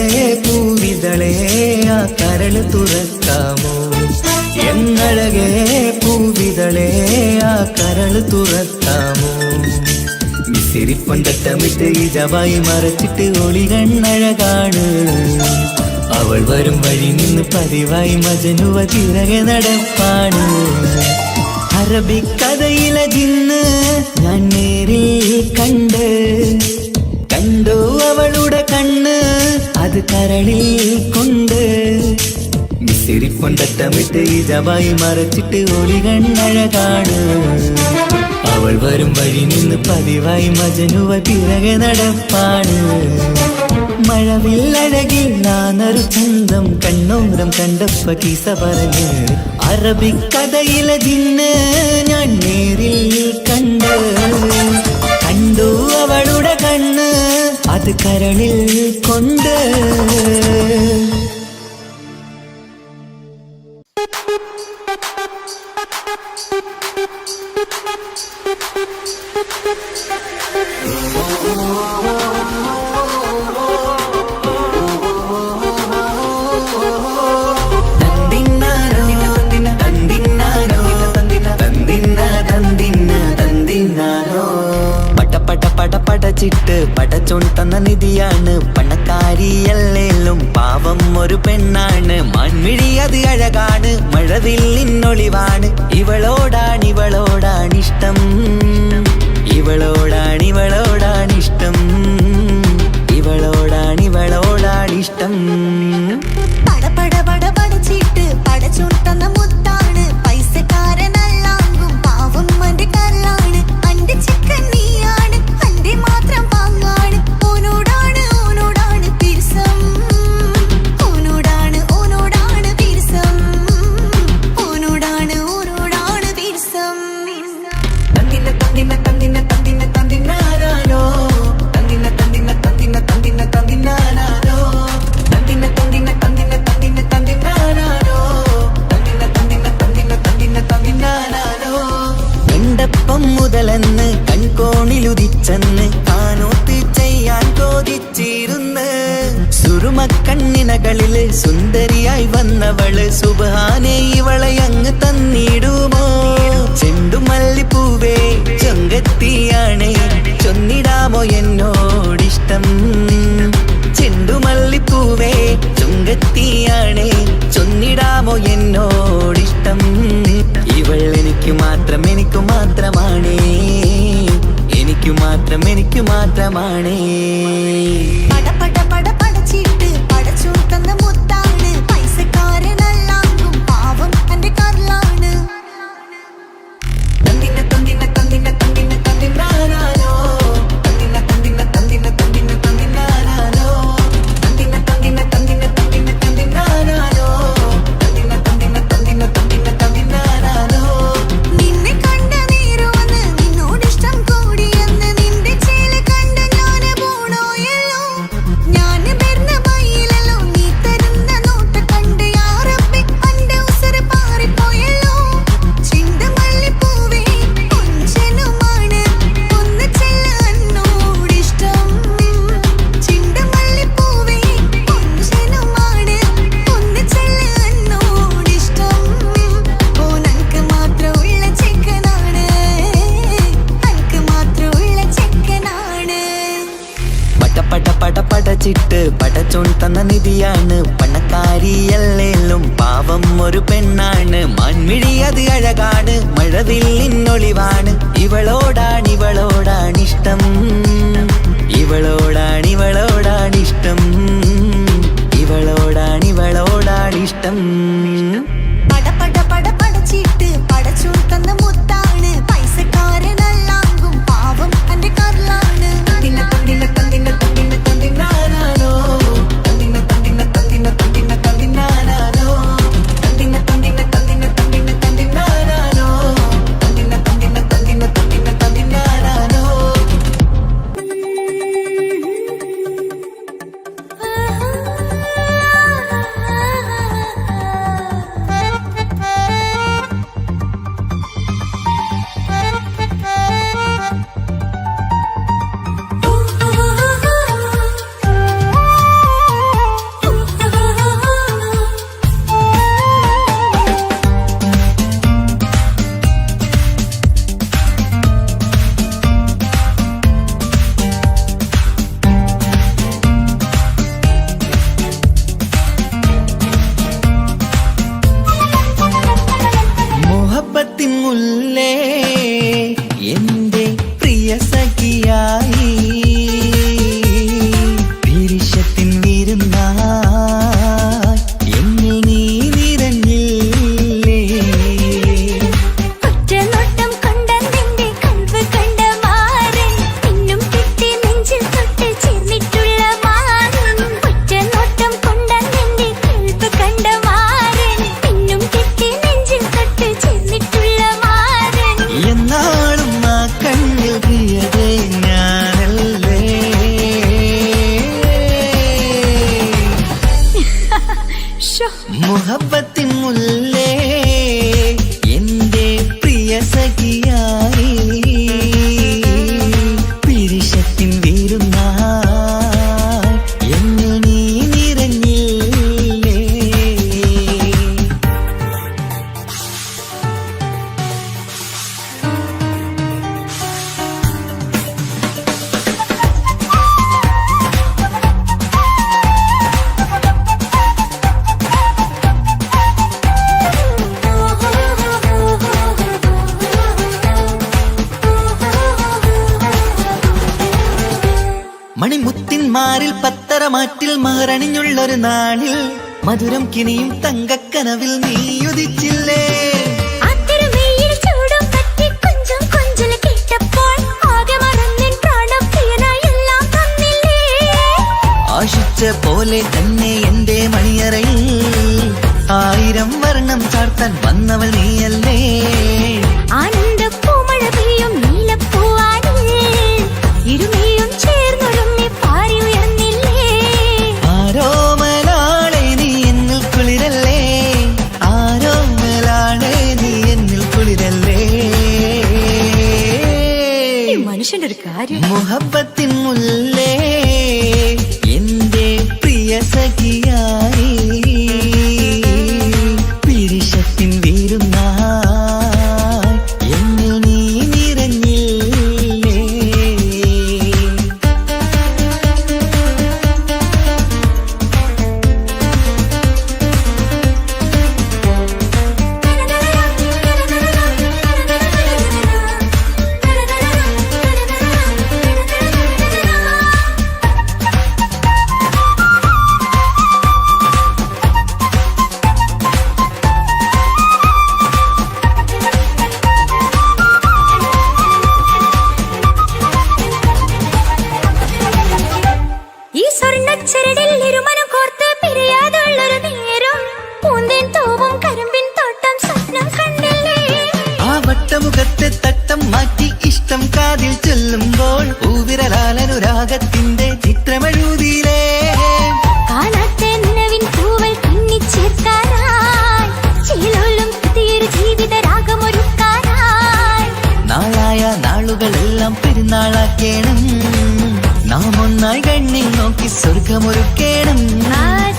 പൂവിതളേ ആ കരള് തുറക്കാമോ എന്നഴകേ പൂവിതളേ ആ കരള് തുറക്കാമോ മിസിരിപ്പൊണ്ടട്ടമിട്ട് ഇജബായി മറച്ചിട്ട് ഒളി കണ്ണഴകാണ് അവൾ വരും വഴി നിന്ന് പതിവായി മജനുവ തിരകെ നടപ്പാണ് അറബിക്കഥയിലെ ജിന്ന് ഞാൻ നേരിൽ കണ്ടു അവളുടെ കണ്ണ് അത് കരളിൽ കൊണ്ട് മിസിരിപ്പൊണ്ടട്ടമിട്ട് ഇജബായി മറച്ചിട്ട് ഒളി കണ്ണഴകാണ് അവൾ വരും വഴി നിന്ന് പതിവായി മജനുവ തിരകെ നടപ്പാണ് മഴവില്ലഴകിൽ നാനൊരു ചന്തം കണ്ണോരം കണ്ടപ്പ കീസ പറഞ്ഞ് അറബിക്കഥയിലെ ജിന്ന് ഞാൻ നേരിൽ കണ്ടു അവളുടെ കണ്ണ് അത് കരളിൽ കൊണ്ട് പടച്ചിട്ട് പടച്ചോൺ തന്ന നിധിയാണ് പണക്കാരിയല്ലേലും പാവം ഒരു പെണ്ണാണ് മൺമിഴി അത് അഴകാണ് മഴവില്ലിന്നൊളിവാണ് ഇവളോടാണിഷ്ടം ഇവളോടാണിഷ്ടം ഇവളോടാണിഷ്ടം പടച്ചിട്ട് പടച്ചോൺ തന്ന മുത്താണ് പൈസക്കാരനല്ലാങ്കും പാവം അന്റെ കല്ലാണ് അന്റെ ചിക്കൻ നീയാണ് അന്റെ മാത്രം പാങ്ങാണ് ഓനോടാണ് പിരിസം ഓനോടാണ് പിരിസം ഓനോടാണ് സുന്ദരിയായി വന്നവള് സുബ്ഹാനേ ഇവളെ അങ്ങ് തന്നിടുമോ ചെണ്ടുമല്ലിപ്പൂവേ ചൊങ്കത്തിയാണ് ചൊന്നിടാമോ എന്നോടിഷ്ടം ചെണ്ടുമല്ലിപ്പൂവേ ചുങ്കത്തിയാണ് ചൊന്നിടാമോ എന്നോടിഷ്ടം ഇവൾ എനിക്ക് മാത്രം എനിക്ക് മാത്രമാണേ എനിക്ക് മാത്രം എനിക്ക് മാത്രമാണേ പട പട പട പടച്ചിട്ട് പടച്ചു തന്ന മുത്താണ് പൈസക്കാരനല്ലാങ്കും പാവം എന്റെ കരളാണ് തന്തിന തന്തിന തന്തിന തന്തിന തന്തിനാനാനോ തന്തിന തന്തിന തന്തിന തന്തിന തന്തിനാനാനോ തന്തിന തന്തിന തന്തിന തന്തിന തന്തിനാനാനോ തന്തിന തന്തിന തന്തിന തന്തിന തന്തിനാനാനോ നിന്നെ കണ്ട നേരവന്ന് നിന്നോടിഷ്ടം കൂടിയെന്ന് നിന്റെ ചേല കണ്ട ഞാന് പോണോയല്ലോ ഞാന് വരുന്ന വഴിയിലല്ലോ നീ തരുന്ന നോട്ട കണ്ട് യാറപ്പി അന്റെ ഉസര പാറിപ്പോയല്ലോ ചിന്തമല്ലിപ്പൂവേ കൊഞ്ചനുമാണ് ഒന്ന് ചെല്ല എന്നോടിഷ്ടം ചിന്തമല്ലിപ്പൂവേ കൊഞ്ചനുമാണ് ഒന്ന് ചെല്ല എന്നോടിഷ്ടം ഓ നനക്ക് മാത്രമുള്ള ചെക്കനാണ് നനക്ക് മാത്രമുള്ള ചെക്കനാണ് പട പട പട പടച്ചിട്ട് പടച്ചോൻ തന്ന നിധിയാണ് പണക്കാരിയല്ലേലും പാവം ഒരു പെണ്ണാണ് മൺമിഴി അത് അഴകാണ് മഴവില്ലിന്നൊളിവാണ് ഇവളോടാണിഷ്ടം ഇവളോടാണിഷ്ടം ഇവളോടാണിഷ്ടം പട പട പട പടച്ചിട്ട് പടച്ചു തന്ന മുത്താണ് പൈസക്കാരനല്ലാങ്കും പാവം എന്റെ കരളാണ് തന്തിന തന്തിന തന്തിന തന്തിന തന്തിനാനാനോ തന്തിന തന്തിന തന്തിന തന്തിന തന്തിനാനാനോ തന്തിന തന്തിന തന്തിന തന്തിന തന്തിനാനാനോ തന്തിന തന്തിന തന്തിന തന്തിന തന്തിനാനാനോ മുഹബത്തിൻ മുല്ലേ എന്റെ പ്രിയ സഖിയായി പിരിശത്തിൻ വിരുന്നായി എന്നിൽ നീ നിറഞ്ഞില്ലേ ഒറ്റനോട്ടം കൊണ്ട നിന്റെ കൽവ് കണ്ട മാരൻ പിന്നും കിട്ടി നെഞ്ചിൽ തൊട്ട് ചേർന്നിട്ടുള്ള മാരൻ ഒറ്റനോട്ടം കൊണ്ട നിന്റെ കൽവ് കണ്ട മാരൻ പിന്നും കിട്ടി നെഞ്ചിൽ തൊട്ട് ചേർന്നിട്ടുള്ള മാരൻ എന്നാളും ആ കണ്ണിൽ പ്രിയതേ ഞാനല്ലേ മുഹബത്തിൻ മുല്ലേ എന്റെ പ്രിയ സഖിയായി പിരിശത്തിൻ വിരുന്നായി എന്നിൽ നീ നിറഞ്ഞില്ലേ മണിമുത്തിന്മാരിൽ പത്തരമാറ്റിൽ മഹറണിഞ്ഞുള്ളൊരു നാളിൽ മധുരം കിനിയും തങ്കക്കനവിൽ നീയുദിച്ചില്ലേ അത്തരമേയിൽ ചൂടും പറ്റി കൊഞ്ചും കൊഞ്ചൽ കേട്ടപ്പോൾ ആകെ മറന്നിൻ പ്രാണപ്രിയനായി എല്ലാം തന്നില്ലേ ആശിച്ച പോലെ തന്നെ എന്റെ മണിയറയിൽ 1000 വർണ്ണം ചാർത്താൻ വന്നവൾ നീയല്ലേ ആനന്ദ പൂമഴ പെയ്യും നീലപ്പൂവാനിൽ ഇരുമേയും ചേർന്നൊരുമ്മി പാരി ഉയർന്നില്ലേ ആരോമലാളെ നീ എന്നിൽ കുളിരല്ലേ ആരോമലാളെ നീ എന്നിൽ കുളിരല്ലേ മനുഷ്യന്റെ ഒരു കാര്യം മുഹബത്തിൻ മുല്ലേ എന്റെ പ്രിയ സഖിയായി കളിക്കണം, നാം ഒന്നായി കണ്ണിൽ നോക്കി സ്വർഗമൊരുക്കേണം.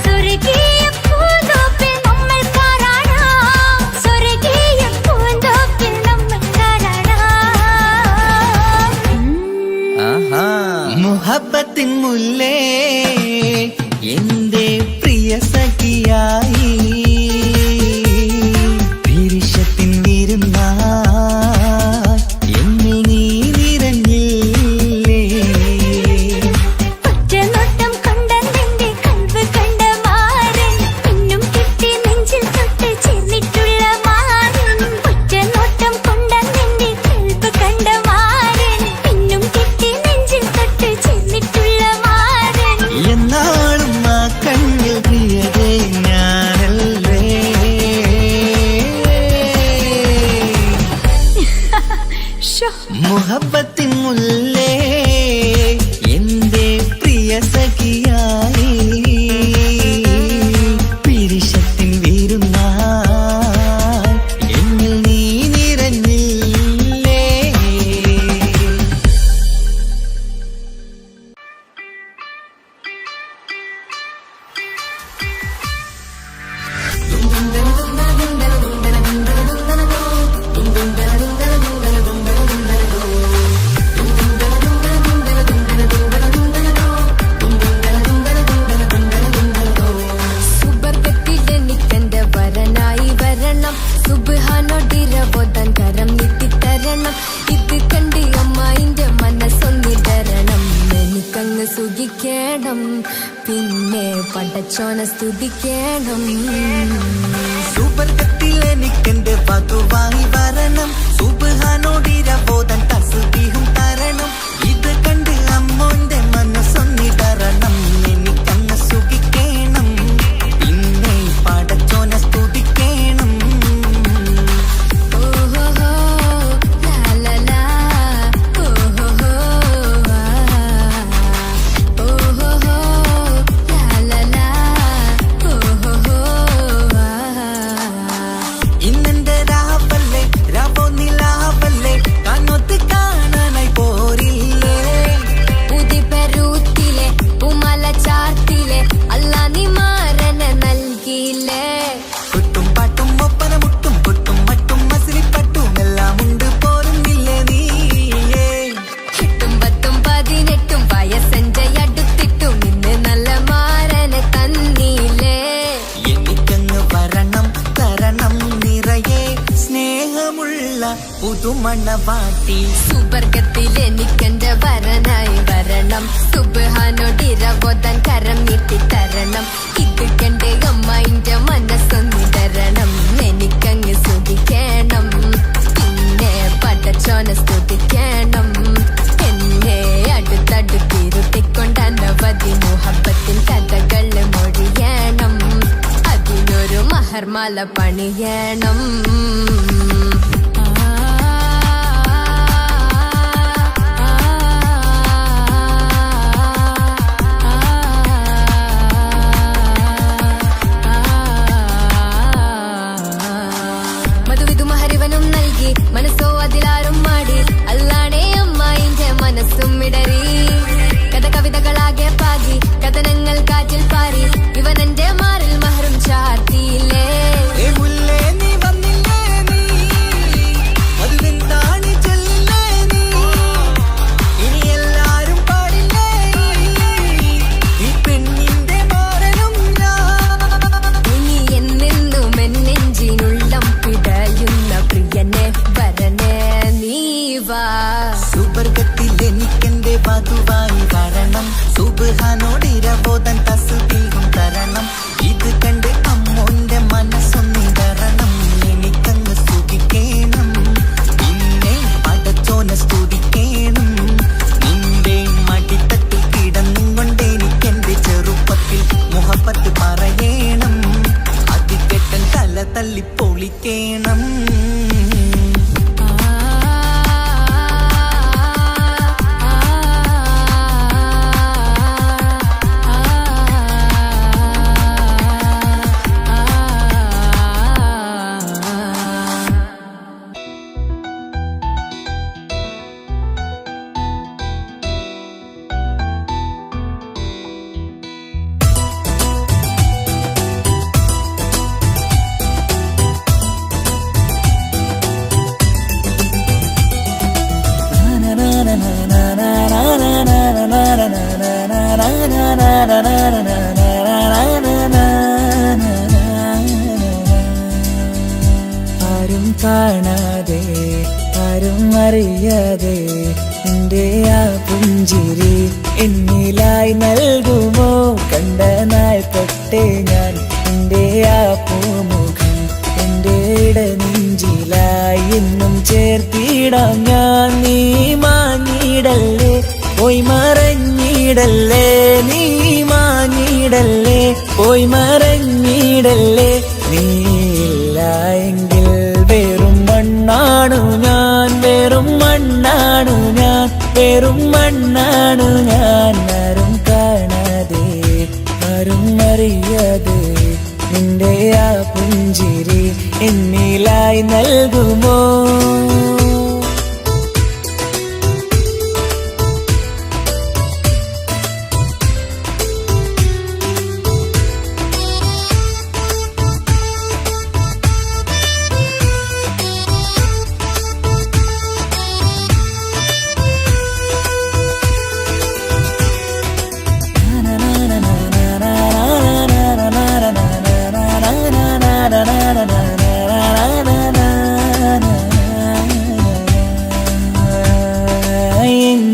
സ്വർഗീയ പൂന്തോപ്പിൽ നമ്മൾ കാണാം, സ്വർഗീയ പൂന്തോപ്പിൽ നമ്മൾ കാണാം. മുഹബത്തിൻ മുല്ലേ എന്റെ പ്രിയ സഖിയായി, വിരിശത്തിൻ വിരുന്നായി എന്നിൽ നീ നിറഞ്ഞില്ലേ. ഒറ്റനോട്ടം കൊണ്ട നിന്റെ കൽവ് കണ്ട മാരൻ, പിന്നും കിട്ടി നെഞ്ചിൽ തൊട്ട് ചേർന്നിട്ടുള്ള മാരൻ. ഒറ്റനോട്ടം കൊണ്ട നിന്റെ കൽവ് കണ്ട മാരൻ, പിന്നും കിട്ടി നെഞ്ചിൽ തൊട്ട് ചേർന്നിട്ടുള്ള മാരൻ. എന്നാളും ആ കണ്ണിൽ പ്രിയതേ ഞാനല്ലേ. മുഹബത്തിൻ മുല്ലേ എന്റെ പ്രിയ സഖിയായി, പിരിശത്തിൻ വിരുന്നായി എന്നിൽ നീ നിറഞ്ഞില്ലേ. സുബർഗത്തിലെനിക്കെന്റെ വരനായി വരണം, സുബ്ഹാനോടിരവോദൻ കരം നീട്ടിത്തരണം. ഇത് കണ്ട് അമ്മായിന്റെ മനസ്സൊന്നിടരണം, എനിക്കങ്ങ് സുഖിക്കണം, പിന്നെ പടച്ചോനെ സ്തുതിക്കണം. സുബർഗത്തിൽ എനിക്കെന്റെ വധുവായി വരണം, സുബ്ഹാനോടിരവോദൻ തസ്ബീഹും തരണം. ഇത് കണ്ട് അമ്മോന്റെ മനസ്സൊന്നിടരണം, എനിക്കങ്ങ് സുഖിക്കണം, പിന്നെ പടച്ചോനെ സ്തുതിക്കണം. ഓഹോഹോ ലാലലാ, ഓഹോഹോ ഓഹോഹോ ലാലലാ, ഓഹോഹോ. ഇന്നെന്റെ രാവല്ലേ രാവോ നിലാവല്ലേ, കണ്ണൊത്ത് കാണാനായി പോരില്ലേ. പുതിപെരൂത്തിലെ ഉമല ചാർത്തിലെ അല്ലാ നീ മാരനെ നൽകിയില്ലേ. കുട്ടും പാട്ടും ഒപ്പന മുട്ടും പൊട്ടും മട്ടും മസിലിപ്പട്ടും എല്ലാം ഉണ്ട് പോരുന്നില്ലേ നീയേ. 8ഉം 10ഉം 18ഉം വയസ്സെന്റെ അടുത്തിട്ടും നിന്നെ നല്ല മാരനെ തന്നീലേ. എനിക്കങ്ങ് വരണം തരണം നിറയെ സ്നേഹമുള്ള പുതുമണവാട്ടി. സുബർഗത്തിൽ എനിക്കെന്റെ വരനായി വരണം, സുബ്ഹാനോടിരവോദൻ കരം നീട്ടിത്തരണം. ഇത് കണ്ട് അമ്മായിന്റെ മനസ്സൊന്നിടരണം, എനിക്കങ്ങ് സുഖിക്കണം, പിന്നെ പടച്ചോനെ സ്തുതിക്കണം. എന്നെ അടുത്തടുത്തിരുത്തിക്കൊണ്ട് അനവധി മുഹബത്തിൻ കഥകൾ മൊഴിയണം, അതിനൊരു മഹർമാല പണിയണം. മധുവിധു മഹരിവനും നൽകി, മനസ്സോ അതിലാരും മാടി, അല്ലാണേ അമ്മായിന്റെ മനസ്സും ഇടറി. കഥ കവിതകളാകെ പാകി, കഥനങ്ങൾ കാറ്റിൽ പാറി, ഇവനെന്റെ മാറിൽ മഹറും ചാർത്തിയില്ലേ. ഏ മുല്ലേ നീ വന്നില്ലേ നീ, മധുവെന്താണ് ചൊല്ലില്ലേ നീ, ഇനി എല്ലാരും പാടില്ലേ ഈ പെണ്ണിന്റെ മാറനും ഞാൻ. ഇനി എന്നെന്നും എന്നെഞ്ചിനുള്ളം പിടയുന്ന പ്രിയനെ വരനെ നീ വാ. സുബർഗത്തിൽ എനിക്കെന്റെ വധുവായി വരണം, സുബ്ഹാനോടിരവോദൻ തസ്ബീഹും തരണം. ഇത് കണ്ട് അമ്മോന്റെ മനസ്സൊന്നിടരണം, എനിക്കങ്ങ് സുഖിക്കണം, പിന്നെ പടച്ചോനെ സ്തുതിക്കണം. നിന്റെ മടിത്തട്ടിൽ കിടന്നും കൊണ്ട് എനിക്കെന്റെ ചെറുപ്പത്തിൽ മുഹബത്ത് പറയണം, അതിക്കെട്ടൻ തല തല്ലി പൊളിക്കണം. ആരും കാണാതെ ആരും അറിയാതെ നിന്റെ ആ പുഞ്ചിരി എന്നിലായി നൽകുമോ കണ്ട നാൾ തൊട്ടേ ഞാൻ നിന്റെ ആ പൂമുഖം എന്റെ ഇടനെഞ്ചിലായി എന്നും ചേർത്തിടാം ഞാൻ നീ മാഞ്ഞിടല്ലേ പോയി മറഞ്ഞിടല്ലേ നീ മാഞ്ഞിടല്ലേ പോയി മറഞ്ഞിടല്ലേ നീ ഇല്ല എങ്കിൽ വെറും മണ്ണാണു ഞാൻ വെറും മണ്ണാണു ഞാൻ വെറും മണ്ണാണു ഞാൻ ആരും കാണാതെ ആരും അറിയാതെ നിന്റെ ആ പുഞ്ചിരി എന്നിലായി നൽകുമോ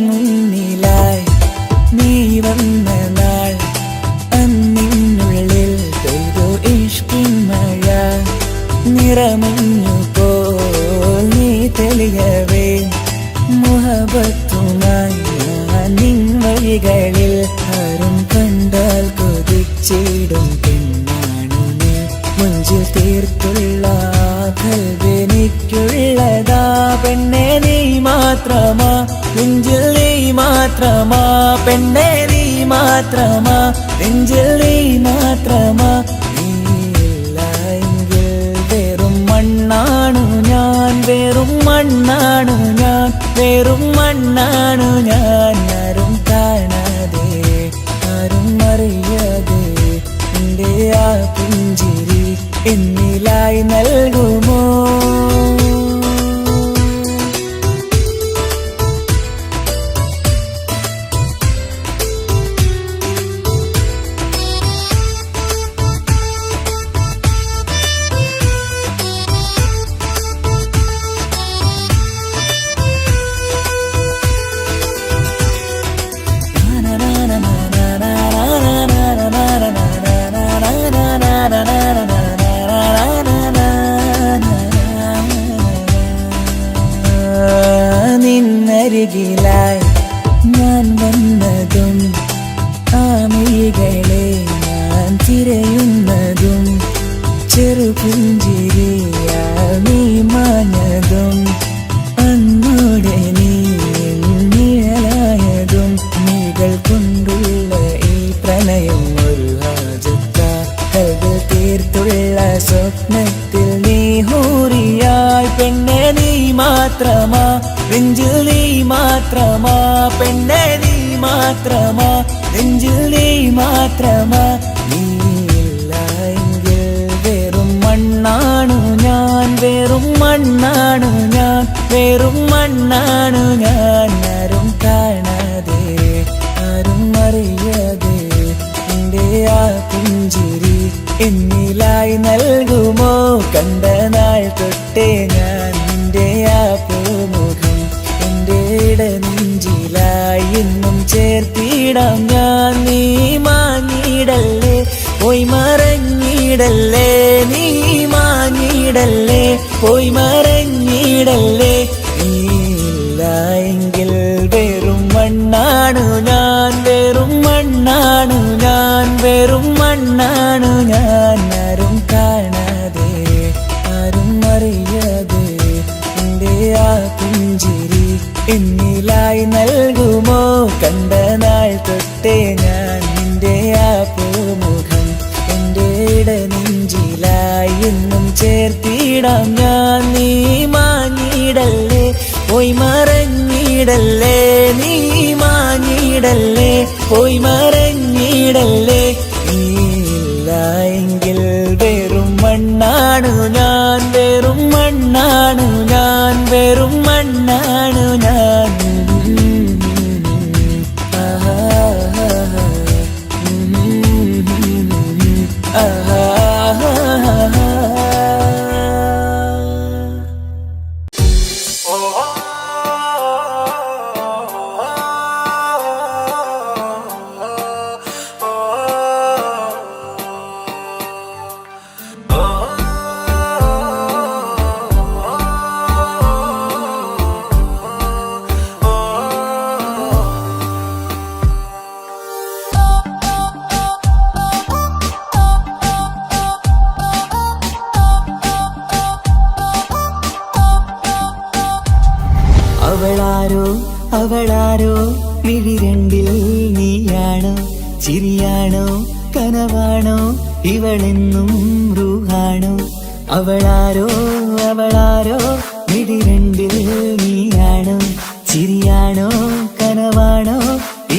മുന്നിലായി നീ വന്ന നാൾ അന്നിനുള്ളിൽ പെയ്തു ഇഷ്കിൻ മഴ നിറമഞ്ഞു പോൽ നീ തെളിയവേ മുഹബത്തുമായി ഞാൻ നിൻ വഴികളിൽ ആരും കണ്ടാൽ കൊതിച്ചിടും പെണ്ണാണു നീ മുഞ്ചിൽ തീർത്തുള്ള കൽവെനിക്കുള്ളതാ പെണ്ണെ നീ മാത്രമാ നെഞ്ചിൽ നീ മാത്രമാ പെണ്ണെ നീ മാത്രമാ നെഞ്ചിൽ നീ മാത്രമാ നീയില്ല എങ്കിൽ വെറും മണ്ണാണു ഞാൻ വെറും മണ്ണാണു ഞാൻ വെറും മണ്ണാണു ഞാൻ ആരും കാണാതെ ആരും അറിയാതെ നിന്റെ ആ പുഞ്ചിരി എന്നിലായി നൽകുമോ നിന്നരികിലായി ഞാൻ വന്നതും ആ മിഴികളെ ഞാൻ തിരയുന്നതും ചെറുപുഞ്ചിരിയാ നീ മാഞ്ഞതും അന്നോടെ നീ നിഴലായതും നീകൾ കൊണ്ടുള്ള ഈ പ്രണയം ഒരു ഹാജത്ത കൽവിൽ തീർത്തുള്ള സ്വപ്നത്തിൽ നീ ഹൂറിയായി പെണ്ണെ നീ മാത്രമാ നെഞ്ചിൽ നീ മാത്രമാ പെണ്ണെ നീ മാത്രമാ നെഞ്ചിൽ നീ മാത്രമാ നീയില്ല എങ്കിൽ വെറും മണ്ണാണു ഞാൻ വെറും മണ്ണാണു ഞാൻ വെറും മണ്ണാണു ഞാൻ ആരും കാണാതെ ആരും അറിയാതെ നിന്റെ ആ പുഞ്ചിരി എന്നിലായി നൽകുമോ കണ്ട നാൾ തൊട്ടേ ഞാൻ നിന്റെ ആ പൂമുഖം എന്റെ ഇടനെഞ്ചിലായി എന്നും ചേർത്തിടാം ഞാൻ നീ മാഞ്ഞിടല്ലേ പോയി മറഞ്ഞിടല്ലേ നീ മാഞ്ഞിടല്ലേ പോയി മറഞ്ഞിടല്ലേ നീയില്ല എങ്കിൽ വെറും മണ്ണാണു ഞാൻ വെറും മണ്ണാണു ഞാൻ വെറും മണ്ണാണു ഞാൻ ആരും കാണാതെ ആരും അറിയാതെ നിന്റെ ആ പുഞ്ചിരി എന്നിലായി നൽകുമോ കണ്ട നാൾ തൊട്ടേ ഞാൻ നിന്റെ ആ പൂമുഖം എന്റെ ഇടനെഞ്ചിലായി എന്നും ചേർത്തിടാം ഞാൻ നീ മാഞ്ഞിടല്ലേ പോയി മറഞ്ഞിടല്ലേ നീ മാഞ്ഞിടല്ലേ പോയി മറഞ്ഞിടല്ലേ നീയില്ല എങ്കിൽ വെറും മണ്ണാണു ഞാൻ വെറും മണ്ണാണു ഞാൻ വെറും മണ്ണാണു ഞാൻ അവളാരോ മിഴിരണ്ടിൽ നീയാണോ ചിരിയാണോ കനവാണോ ഇവളെന്നും റൂഹാണോ അവളാരോ അവളാരോ മിഴിരണ്ടിൽ നീയാണോ ചിരിയാണോ കനവാണോ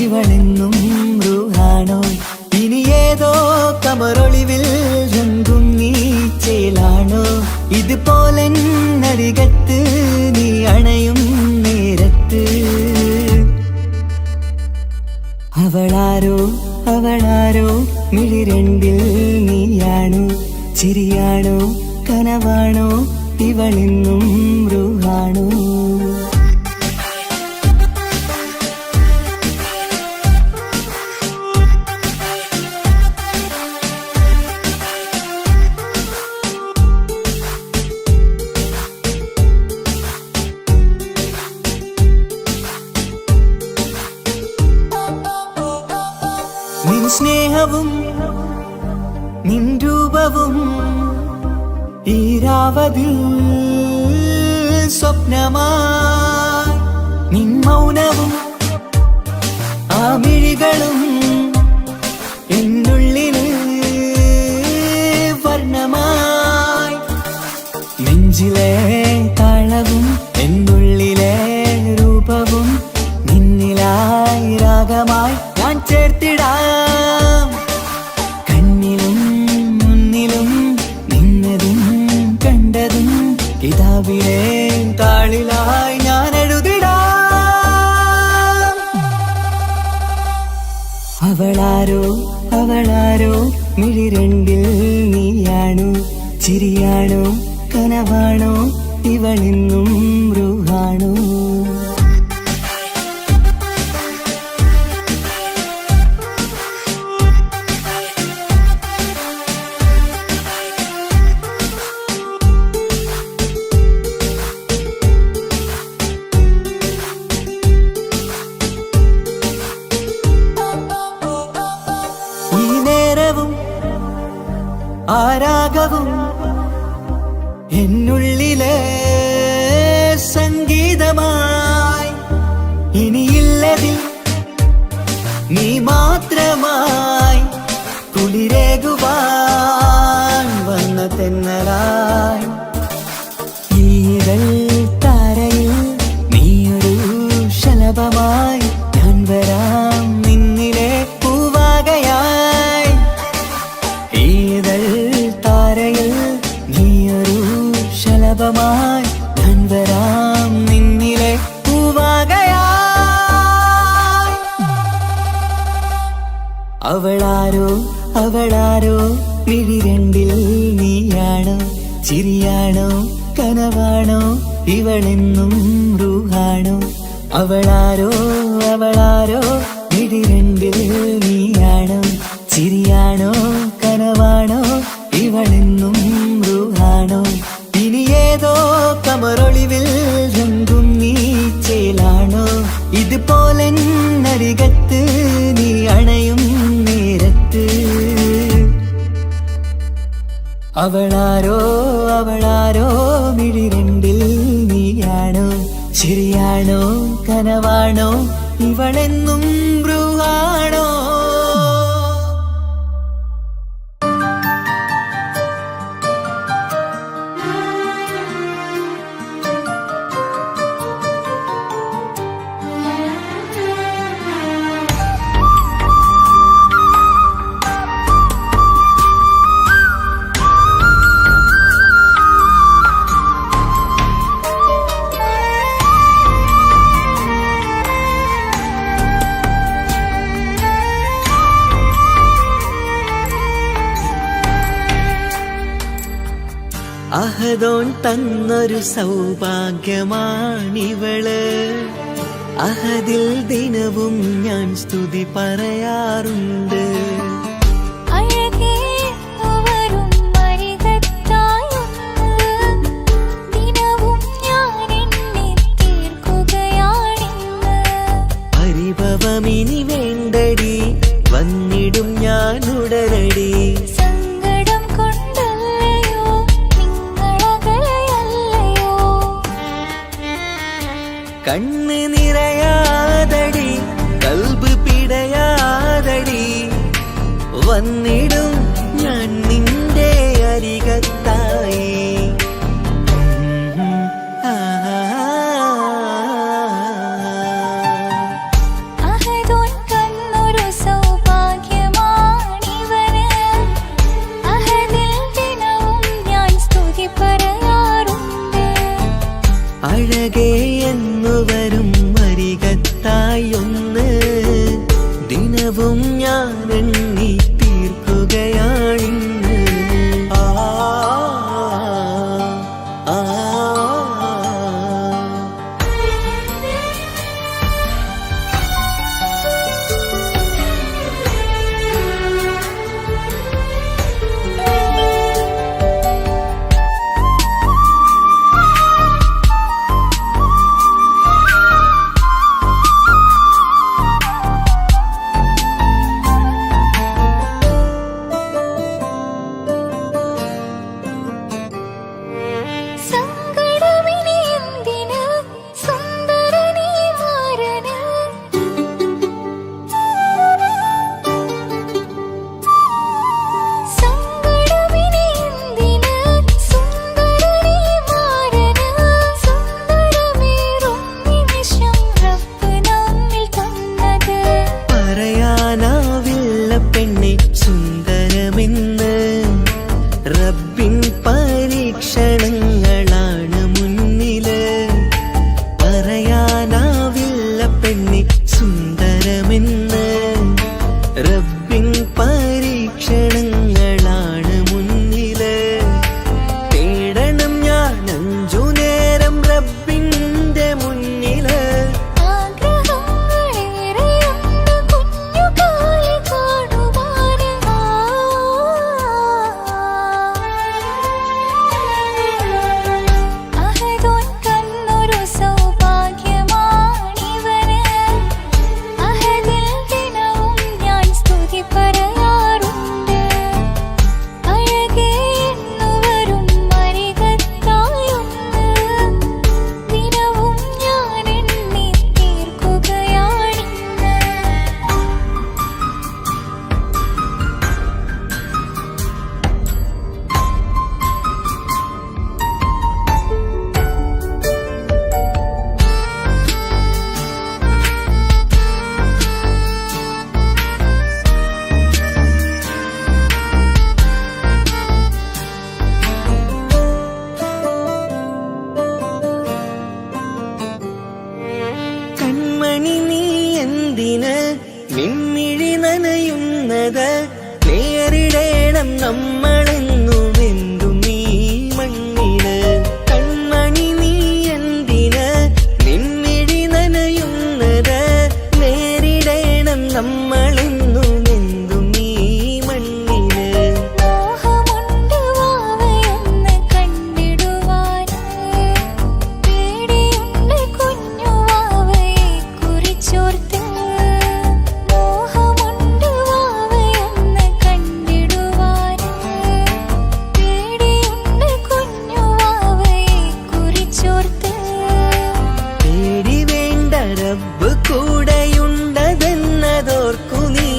ഇവളെന്നും റൂഹാണോ ഇനി ഏതോ കമറൊളിവിൽ രംഗും നീ ചേലാണോ ഇതുപോലെ നരികത്ത് നീ അണയും നേരത്ത് അവളാരോ അവളാരോ മിഴിരണ്ടിൽ നീയാണോ ചിരിയാണോ കനവാണോ ഇവളെന്നും റൂഹാണോ നിൻ സ്നേഹവും നിൻ രൂപവും ഈരാവതിൽ സ്വപ്നമായി നിൻ മൗനവും ആ മിഴികളും എന്നുള്ളിൽ വർണ്ണമായി നെഞ്ചിലെ താളവും എന്നുള്ളിലെ രൂപവും നിന്നിലായി രാഗമായി ഞാൻ ചേർത്തിടാം കണ്ണിലും മുന്നിലും നിന്നതും കണ്ടതും കിതാബിലെ താളിലായി ഞാൻ എഴുതിടാം അവളാരോ അവളാരോ മിഴിരണ്ടിൽ നീയാണോ ചിരിയാണോ കനവാണോ ഇവളെന്നും റൂഹാണോ ആരാഗവും എന്നുള്ളിലെ സംഗീതമായി ഇനിയില്ലതിൽ നീ മാത്രമായി കുളിരേകുവാൻ വന്ന തെന്നലായി ഈതൾ താരയിൽ നീയൊരു ശലഭമായി ഞാൻ വരാം നിന്നിലെ പൂവാകയായി ഈതൾ താരയിൽ നീയൊരു ശലഭമായി ഞാൻ വരാം നിന്നിലെ പൂവാകയായി അവളാരോ അവളാരോ മിഴിരണ്ടിൽ നീയാണോ ചിരിയാണോ കനവാണോ ഇവളെന്നും റൂഹാണോ അവളാരോ അവളാരോ മിഴിരണ്ടിൽ നീയാണോ ചിരിയാണോ കനവാണോ ഇവളെന്നും റൂഹാണോ ഇനി ഏതോ കമറൊളിവിൽ രംഗും നീ ചേലാണോ ഇതുപോലെ നരികത്ത് നീ അണയും നേരത്ത് അവളാരോ അവളാരോ മിഴിരണ്ടിൽ നീയാണോ ശരിയാണോ കനവാണോ ഇവളെന്നും ബ്രൂഹാണോ അഹദോൻ തന്നൊരു സൗഭാഗ്യമാണിവള് അഹദിൽ ദിനവും ഞാൻ സ്തുതി പറയാറുണ്ട് പരിഭവമിനി വേണ്ടടി വന്നിടും ഞാൻ ഉടനടി കണ്ണ് നിറയാ അഴകേ എന്നു വരും വരികത്തായി ഒന്ന് ദിനവും ഞാൻ എണ്ണി തീർക്കുകയാണിന്ന്. ആ ആ സങ്കടമിനി എന്തിന് സുന്ദരനീ മാരന് സങ്കടമിനി എന്തിന് സുന്ദരനീ മാരന് സുന്ദരമേറും നിമിഷം റബ്ബ് നമ്മിൽ തന്നത് പറയാനാവില്ല പെണ്ണെ സുന്ദരമെന്ന് റബ്ബിൻ പരീക്ഷണങ്ങളാണ് മുന്നില്. പറയാനാവില്ല പെണ്ണെ സുന്ദരമെന്ന് റബ്ബിൻ പരീക്ഷണങ്ങളാണ് മുന്നില്. തേടണം ഞാൻ 5 നേരം റബ്ബിന്റെ മുന്നില്. ആഗ്രഹങ്ങളേറെയുണ്ട് കുഞ്ഞുകാലി കാണുവാന്. അഹദോൻ തന്നൊരു സൗഭാഗ്യമാണിവന്. അഹദിൽ ദിനവും ഞാൻ സ്തുതി പറയാറുണ്ട്. അഴകേ എന്നു വരും അരികത്തായൊന്ന് ദിനവും ഞാൻ എണ്ണി തീർക്കുകയാണിന്ന്. കൺമണി നീ എന്തിന് നിൻമിഴി നനയുന്നത്? നേരിടേണം നമ്മളെന്നും എന്തും നീ മണ്ണില്. കൺമണി നീ എന്തിന് നിൻമിഴി നനയുന്നത്? നേരിടേണം നമ്മളെന്നും എന്തും നീ മണ്ണില്. മോഹമുണ്ട് വാവയൊന്ന് കണ്ടിടുവാന്. പേടിയുണ്ട് കുഞ്ഞു വാവയെ കുറിച്ചോർത്ത്. മോഹമുണ്ട് വാവയൊന്ന് കണ്ടിടുവാന്. പേടിയുണ്ട് കുഞ്ഞു വാവയെ കുറിച്ചോർത്ത്. പേടി വേണ്ട റബ്ബ് കൂടെയുണ്ടതെന്നതോർക്കു നീ.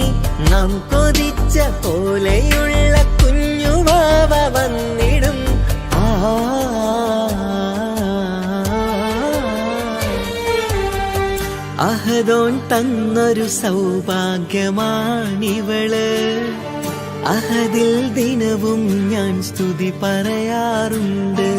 നാം കൊതിച്ച പോലെയുള്ള കുഞ്ഞുവാവ വന്നിടും. ആ അഹദോൻ തന്നൊരു സൗഭാഗ്യമാണിവള്. അഹദിൽ ദിനവും ഞാൻ സ്തുതി പറയാറുണ്ട്.